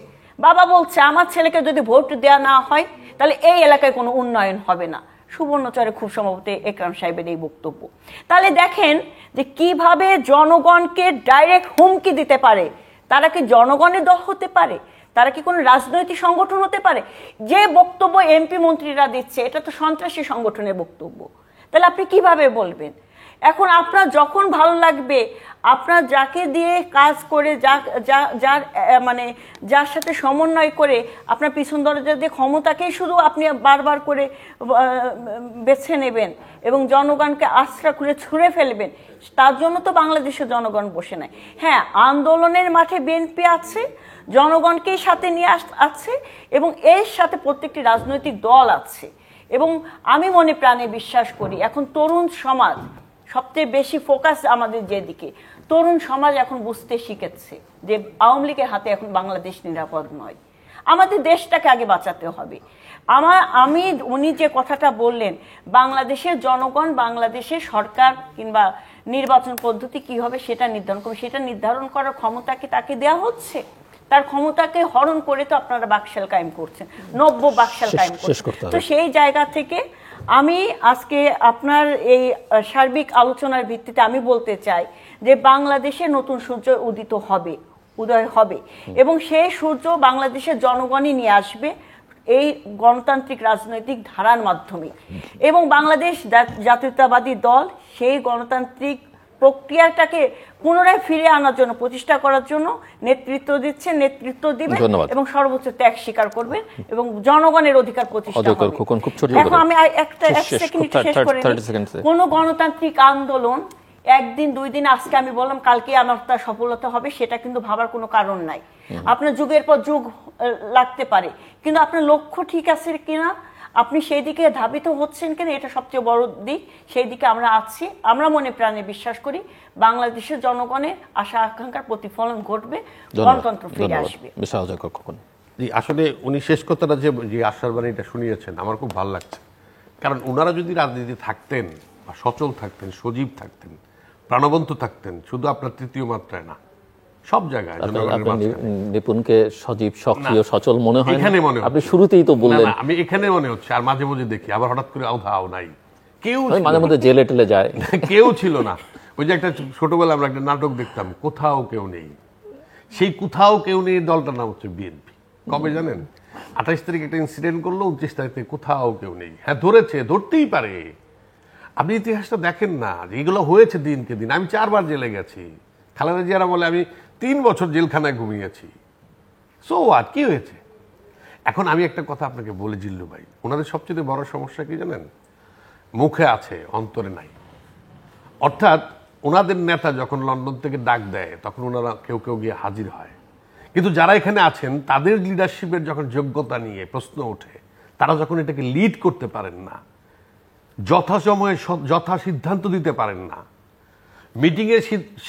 বাবা বলছে আমার ছেলেকে যদি ভোট দেওয়া না হয় তাহলে এই এলাকায় কোনো উন্নয়ন হবে না। সুবর্ণচরে খুব সম্ভবত একরাম সাহেবের এই বক্তব্য। তাহলে দেখেন যে কিভাবে জনগণকে ডাইরেক্ট হুমকি দিতে পারে। তারা কি জনগণের দল হতে পারে? তারা কি কোনো রাজনৈতিক সংগঠন হতে পারে? যে বক্তব্য এমপি মন্ত্রীরা দিচ্ছে, এটা তো সন্ত্রাসী সংগঠনের বক্তব্য। তাহলে আপনি কিভাবে বলবেন? এখন আপনার যখন ভালো লাগবে, আপনার যাকে দিয়ে কাজ করে, যার সাথে সমন্বয় করে আপনার পিছন দরজা দিয়ে ক্ষমতাকেই শুধু আপনি বারবার করে বেছে নেবেন এবং জনগণকে আশ্রা করে ছুঁড়ে ফেলবেন, তার জন্য তো বাংলাদেশের জনগণ বসে নাই। হ্যাঁ, আন্দোলনের মাঠে বিএনপি আছে, জনগণকেই সাথে নিয়ে আছে এবং এর সাথে প্রত্যেকটি রাজনৈতিক দল আছে। এবং আমি মনে প্রাণে বিশ্বাস করি এখন তরুণ সমাজ সবচেয়ে বেশি ফোকাস আমাদের যেদিকে, তরুণ সমাজ এখন বুঝতে শিখেছে যে আওয়ামী লীগের হাতে এখন বাংলাদেশ নিরাপদ নয়, আমাদের দেশটাকে আগে বাঁচাতে হবে। উনি যে কথাটা বললেন, বাংলাদেশের জনগণ, বাংলাদেশের সরকার কিংবা নির্বাচন পদ্ধতি কি হবে সেটা নির্ধারণ করবে, সেটা নির্ধারণ করার ক্ষমতা কি তাকে দেওয়া হচ্ছে? তার ক্ষমতাকে হরণ করে তো আপনারা বাকশাল কায়েম করছেন, নব্য বাকশাল কায়েম করছেন। তো সেই জায়গা থেকে আমি আজকে আপনার এই সার্বিক আলোচনার ভিত্তিতে আমি বলতে চাই যে বাংলাদেশে নতুন সূর্য উদয় হবে এবং সেই সূর্য বাংলাদেশের জনগণই নিয়ে আসবে এই গণতান্ত্রিক রাজনৈতিক ধারার মাধ্যমে। এবং বাংলাদেশ জাতীয়তাবাদী দল সেই গণতান্ত্রিক প্রক্রিয়াটাকে পুনরায় ফিরে আনার জন্য, প্রতিষ্ঠা করার জন্য নেতৃত্ব দিবেন এবং সর্বোচ্চ ত্যাগ স্বীকার করবেন এবং জনগণের অধিকার প্রতিষ্ঠা হবে। এখন আমি একটা সেকেন্ড শেষ করে, কোন গণতান্ত্রিক আন্দোলন একদিন 2 দিন আজকে আমি বললাম কালকে আমার তার সফলতা হবে, সেটা কিন্তু ভাবার কোনো কারণ নাই। আপনার যুগের পর যুগ লাগতে পারে, কিন্তু আপনার লক্ষ্য ঠিক আছে কিনা, আপনি সেই দিকে ধাবিত হচ্ছেন কিনা, এটা সবচেয়ে বড় দিক। সেই দিকে আমরা আছি, আমরা মনে প্রাণে বিশ্বাস করি বাংলাদেশের জনগণের আশা আকাঙ্ক্ষার প্রতিফলন ঘটবে, গণতন্ত্র ফিরে আসবে। আসলে উনি শেষ কথাটা যে আশার বাণীটা শুনিয়েছেন আমার খুব ভালো লাগছে, কারণ ওনারা যদি রাজনীতি থাকতেন বা সচল থাকতেন, সজীব থাকতেন, প্রাণবন্ত থাকতেন, শুধু আপনার তৃতীয় মাত্রায় না, সব জায়গায়। নিপুণকে সজীব, সক্রিয়, সচল মনে হয় এখানে মনে হয়, আপনি শুরুতেই তো বললেন। আমি এখানে মনে হচ্ছে, আর মাঝে মাঝে দেখি আবার হঠাৎ করে আও নাই, কেউ মাঝে মধ্যে জেলে টেলে যায়, কেউ ছিল না। ওই যে একটা ছোটবেলায় আমরা একটা নাটক দেখতাম, কোথাও কেউ নেই, সেই কোথাও কেউ নেই দলটার নাম হচ্ছে বিএনপি। কবে জানেন? 28 তারিখ একটা ইনসিডেন্ট করলো, 29 তারিখে কোথাও কেউ নেই। হ্যাঁ ধরেছে, ধরতেই পারে। আপনি ইতিহাসটা দেখেন না, এগুলো হয়েছে দিনকে দিন। আমি 4 বার জেলে গেছি। খালেদা জিয়ারা বলে আমি 3 বছর জেলখানায় ঘুমিয়েছি। সো আর কি হয়েছে? এখন আমি একটা কথা আপনাকে বলে, জিল্লু ভাই, ওনাদের সবচেয়ে বড় সমস্যা কি জানেন? মুখে আছে, অন্তরে নাই। অর্থাৎ ওনাদের নেতা যখন লন্ডন থেকে ডাক দেয় তখন ওনারা কেউ কেউ গিয়ে হাজির হয়, কিন্তু যারা এখানে আছেন তাদের লিডারশিপের যখন যোগ্যতা নিয়ে প্রশ্ন ওঠে, তারা যখন এটাকে লিড করতে পারেন না, যথাসময়ে যথা সিদ্ধান্ত দিতে পারেন না, মিটিংয়ে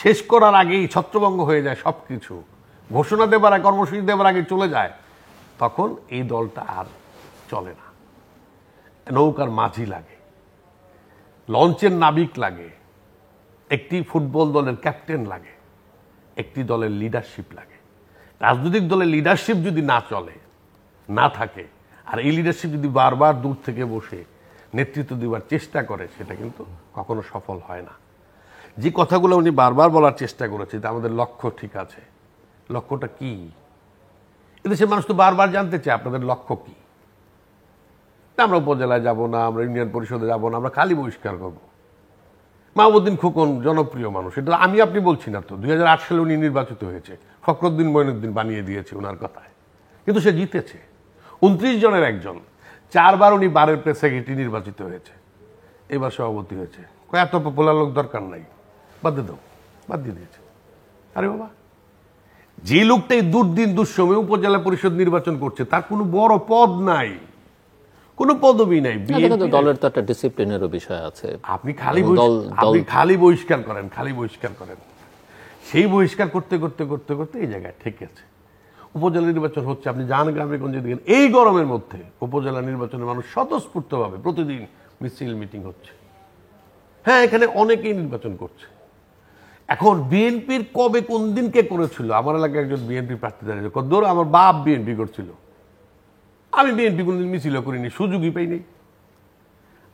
শেষ করার আগেই ছত্রভঙ্গ হয়ে যায় সব কিছু, ঘোষণা দেবার আগে, কর্মসূচি দেবার আগে চলে যায়, তখন এই দলটা আর চলে না। নৌকার মাঝি লাগে, লঞ্চের নাবিক লাগে, একটি ফুটবল দলের ক্যাপ্টেন লাগে, একটি দলের লিডারশিপ লাগে। রাজনৈতিক দলের লিডারশিপ যদি না চলে, না থাকে, আর এই লিডারশিপ যদি বারবার দূর থেকে বসে নেতৃত্ব দেওয়ার চেষ্টা করে, সেটা কিন্তু কখনো সফল হয় না। যে কথাগুলো উনি বারবার বলার চেষ্টা করেছে, আমাদের লক্ষ্য ঠিক আছে, লক্ষ্যটা কি? এদেশের মানুষ তো বারবার জানতে চায় আপনাদের লক্ষ্য কি। আমরা উপজেলায় যাব না, আমরা ইউনিয়ন পরিষদে যাব না, আমরা খালি বহিষ্কার করবো। মাহমুদ্দিন খোকন জনপ্রিয় মানুষ, এটা আমি আপনি বলছি না তো। 2008 সালে উনি নির্বাচিত হয়েছে, ফখরুদ্দিন মঈনুদ্দিন বানিয়ে দিয়েছে ওনার কথায়, কিন্তু সে জিতেছে। 29 জনের একজন, 4 বার উনি বারের প্রেস সেক্রেটারি নির্বাচিত হয়েছে, এবার সভাপতি হয়েছে। এত পপুলার লোক দরকার নাই, বাদ দিয়ে দাও, বাদ দিয়ে দিয়েছে। আরে বাবা, যে লোকটাই দুর্দিন দুঃসময় উপজেলা পরিষদ নির্বাচন করছে, তার কোনো বড় পদ নাই, কোনো পদবি নাই। দলের তো একটা ডিসিপ্লিনেরও বিষয় আছে। আপনি খালি বহিষ্কার করেন, খালি বহিষ্কার করেন, সেই বহিষ্কার করতে করতে করতে করতে এই জায়গায় ঠিক আছে। উপজেলা নির্বাচন হচ্ছে, আপনি যান গ্রামে গঞ্জে দেখেন, এই গরমের মধ্যে উপজেলা নির্বাচনে মানুষ স্বতঃস্ফূর্তভাবে প্রতিদিন মিছিল মিটিং হচ্ছে। হ্যাঁ, এখানে অনেকেই নির্বাচন করছে। এখন বিএনপির কবে কোন দিন কে করেছিল? আমার এলাকায় একজন বিএনপি প্রার্থী দাঁড়িয়েছে, কদ্দূর আমার বাপ বিএনপি করছিল, আমি বিএনপি কোনদিন মিছিল করিনি, সুযোগই পাইনি,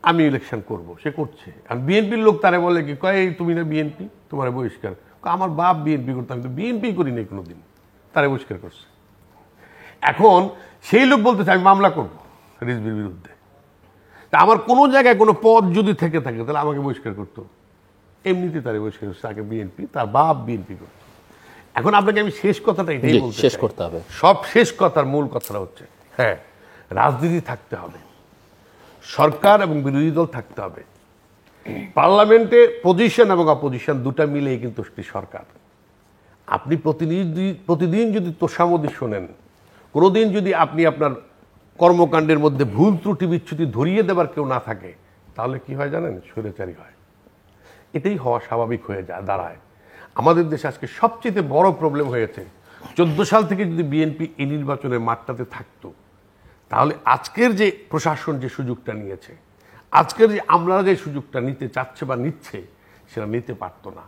আমি ইলেকশন করব। সে করছে, আর বিএনপির লোক তারে বলে কি, কয় তুমি না বিএনপি, তোমার বহিষ্কার। আমার বাপ বিএনপি করতে, আমি তো বিএনপি করিনি কোনোদিন, তারে বহিষ্কার করছে। এখন সেই লোক বলতেছে আমি মামলা করবো রিজভির বিরুদ্ধে। তা আমার কোনো জায়গায় কোনো পদ যদি থেকে থাকে তাহলে আমাকে বহিষ্কার করতো। এমনিতে তারে বহিষ্কার করছে, তাকে বিএনপি, তার বাপ বিএনপি করতো। এখন আপনাকে আমি শেষ কথাটা এটাই বলতে শেষ করতে হবে। সব শেষ কথার মূল কথাটা হচ্ছে, হ্যাঁ, রাজনীতি থাকতে হবে, সরকার এবং বিরোধী দল থাকতে হবে, পার্লামেন্টে পজিশন এবং অপোজিশন দুটা মিলেই কিন্তু একটি সরকার। আপনি প্রতিদিন যদি তোষামোদী শোনেন, কোনোদিন যদি আপনি আপনার কর্মকাণ্ডের মধ্যে ভুল ত্রুটি বিচ্যুতি ধরিয়ে দেবার কেউ না থাকে, তাহলে কি হয় জানেন? স্বৈরাচারী হয়। এটাই হওয়া স্বাভাবিক হয়ে দাঁড়ায়। আমাদের দেশে আজকে সবচেয়ে বড় প্রবলেম হয়েছে, 14 সাল থেকে যদি বিএনপি এই নির্বাচনের মাঠটাতে থাকতো, তাহলে আজকের যে প্রশাসন যে সুযোগটা নিয়েছে, আজকের যে আমরা যে সুযোগটা নিতে চাচ্ছে বা নিচ্ছে, সেটা নিতে পারতো না।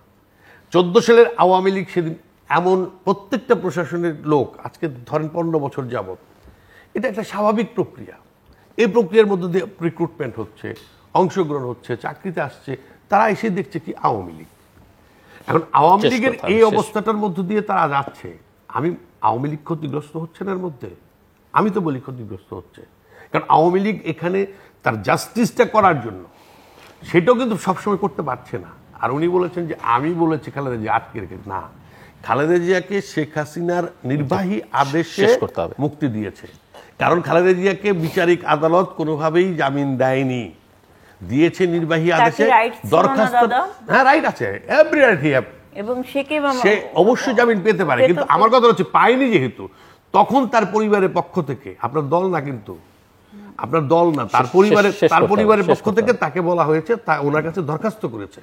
14 সালের আওয়ামী লীগ সেদিন এমন প্রত্যেকটা প্রশাসনের লোক, আজকে ধরেন 15 বছর যাবত, এটা একটা স্বাভাবিক প্রক্রিয়া। এই প্রক্রিয়ার মধ্যে দিয়ে রিক্রুটমেন্ট হচ্ছে, অংশগ্রহণ হচ্ছে, চাকরিতে আসছে, তারা এসে দেখছে কি আওয়ামী লীগ। এখন আওয়ামী লীগের এই অবস্থাটার মধ্য দিয়ে তারা যাচ্ছে। আমি আওয়ামী লীগ ক্ষতিগ্রস্ত হচ্ছে না এর মধ্যে? আমি তো বলি ক্ষতিগ্রস্ত হচ্ছে, কারণ আওয়ামী লীগ এখানে তার জাস্টিসটা করার জন্য সেটাও কিন্তু সবসময় করতে পারছে না। আর উনি বলেছেন যে আমি বলেছি খালেদা জিয়া আটকে রেখে, না, খালেদা জিয়াকে শেখ হাসিনার নির্বাহী আদেশে মুক্তি দিয়েছে, কারণ খালেদা জিয়াকে বিচারিক আদালত কোনোভাবেই জামিন দেয়নি। দিয়েছে নির্বাহী তার কি আদেশে rights ছিল না দরখাস্ত। দাদা? হ্যাঁ, রাইট আছে, এভরি রাইট হি হ্যাভ। এবং সে অবশ্যই জামিন পেতে পারে, কিন্তু আমার কথা হচ্ছে পায়নি যেহেতু, তখন তার পরিবারের পক্ষ থেকে, আপনার দল না কিন্তু, আপনার দল না, তার পরিবারের পক্ষ থেকে তাকে বলা হয়েছে, ওনার কাছে দরখাস্ত করেছে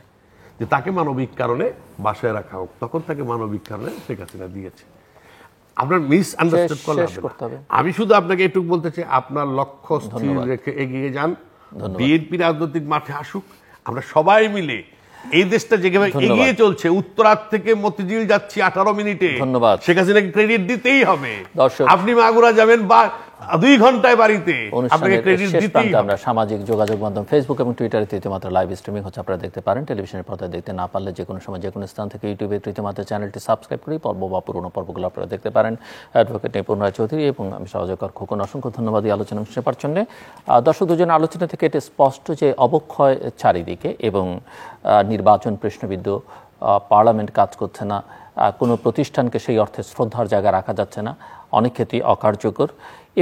যে তাকে মানবিক কারণে বাসায় রাখা হোক, তখন তাকে মানবিক কারণে শেখ হাসিনা দিয়েছে। আপনার মিস আন্ডারস্ট্যান্ড করলে হবে না। আমি শুধু আপনাকে একটু বলতে চাই, আপনার লক্ষ্য স্থির রেখে এগিয়ে যান, বিএনপি রাজনৈতিক মাঠে আসুক, আমরা সবাই মিলে এই দেশটা যেভাবে এগিয়ে চলছে, উত্তরার থেকে মতিঝিল যাচ্ছি 18 মিনিটে, ধন্যবাদ। শেখ হাসিনাকে ক্রেডিট দিতেই হবে। দর্শক, আপনি মাগুরা যাবেন বা 2 ঘন্টায় বাড়িতে, আপনাকে ক্রেডিট দিতেই হবে। আমরা সামাজিক যোগাযোগ মাধ্যম ফেসবুক এবং টুইটারে তৃতীয় মাত্রা লাইভ স্ট্রিমিং হচ্ছে, আপনারা দেখতে পারেন। টেলিভিশনের পর্দায় দেখতে না পারলে যে কোনো সময় যে কোনো স্থান থেকে ইউটিউবে তৃতীয় মাত্রা চ্যানেলটি সাবস্ক্রাইব করে পর্ব বা পুরোনো পর্বগুলো আপনারা দেখতে পারেন। অ্যাডভোকেট নিপুণ রায় চৌধুরী এবং আমি সহযোগী খোকন, অসংখ্য ধন্যবাদ এই আলোচনা শোনার জন্য। দর্শক, দুজনের আলোচনা থেকে এটা স্পষ্ট যে অবক্ষয় চারিদিকে এবং নির্বাচন প্রশ্নবিদ্ধ, পার্লামেন্ট কাজ করছে না, কোনো প্রতিষ্ঠানকে সেই অর্থে শ্রদ্ধার জায়গায় রাখা যাচ্ছে না, অনেক ক্ষেত্রেই অকার্যকর,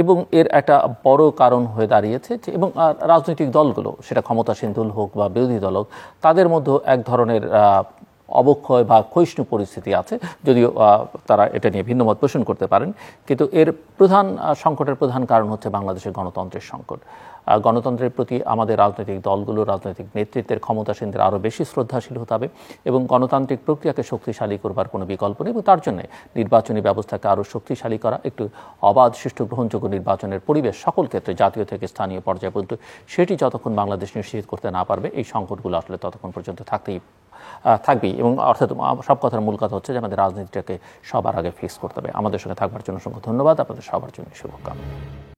এবং এর একটা বড় কারণ হয়ে দাঁড়িয়েছে যে, এবং রাজনৈতিক দলগুলো, সেটা ক্ষমতাসীন দল হোক বা বিরোধী দল হোক, তাদের মধ্যে এক ধরনের অবক্ষয় বা ক্ষয়িষ্ণু পরিস্থিতি আছে, যদিও তারা এটা নিয়ে ভিন্নমত পোষণ করতে পারেন। কিন্তু এর প্রধান সংকটের প্রধান কারণ হচ্ছে বাংলাদেশের গণতন্ত্রের সংকট। গণতন্ত্রের প্রতি আমাদের রাজনৈতিক দলগুলো, রাজনৈতিক নেতৃত্বের, ক্ষমতাসীনদের আরও বেশি শ্রদ্ধাশীল হতে হবে এবং গণতান্ত্রিক প্রক্রিয়াকে শক্তিশালী করবার কোনো বিকল্প নেই, এবং তার জন্য নির্বাচনী ব্যবস্থাকে আরও শক্তিশালী করা, একটু অবাধ, সুষ্ঠু, গ্রহণযোগ্য নির্বাচনের পরিবেশ সকল ক্ষেত্রে, জাতীয় থেকে স্থানীয় পর্যায়ে পর্যন্ত, সেটি যতক্ষণ বাংলাদেশ নিশ্চিত করতে না পারবে, এই সংকটগুলো আসলে ততক্ষণ পর্যন্ত থাকবেই। এবং অর্থাৎ সব কথার মূল কথা হচ্ছে যে আমাদের রাজনীতিটাকে সবার আগে ফিক্স করতে হবে। আমাদের সঙ্গে থাকবার জন্য অসংখ্য ধন্যবাদ, আপনাদের সবার জন্য শুভকামনা।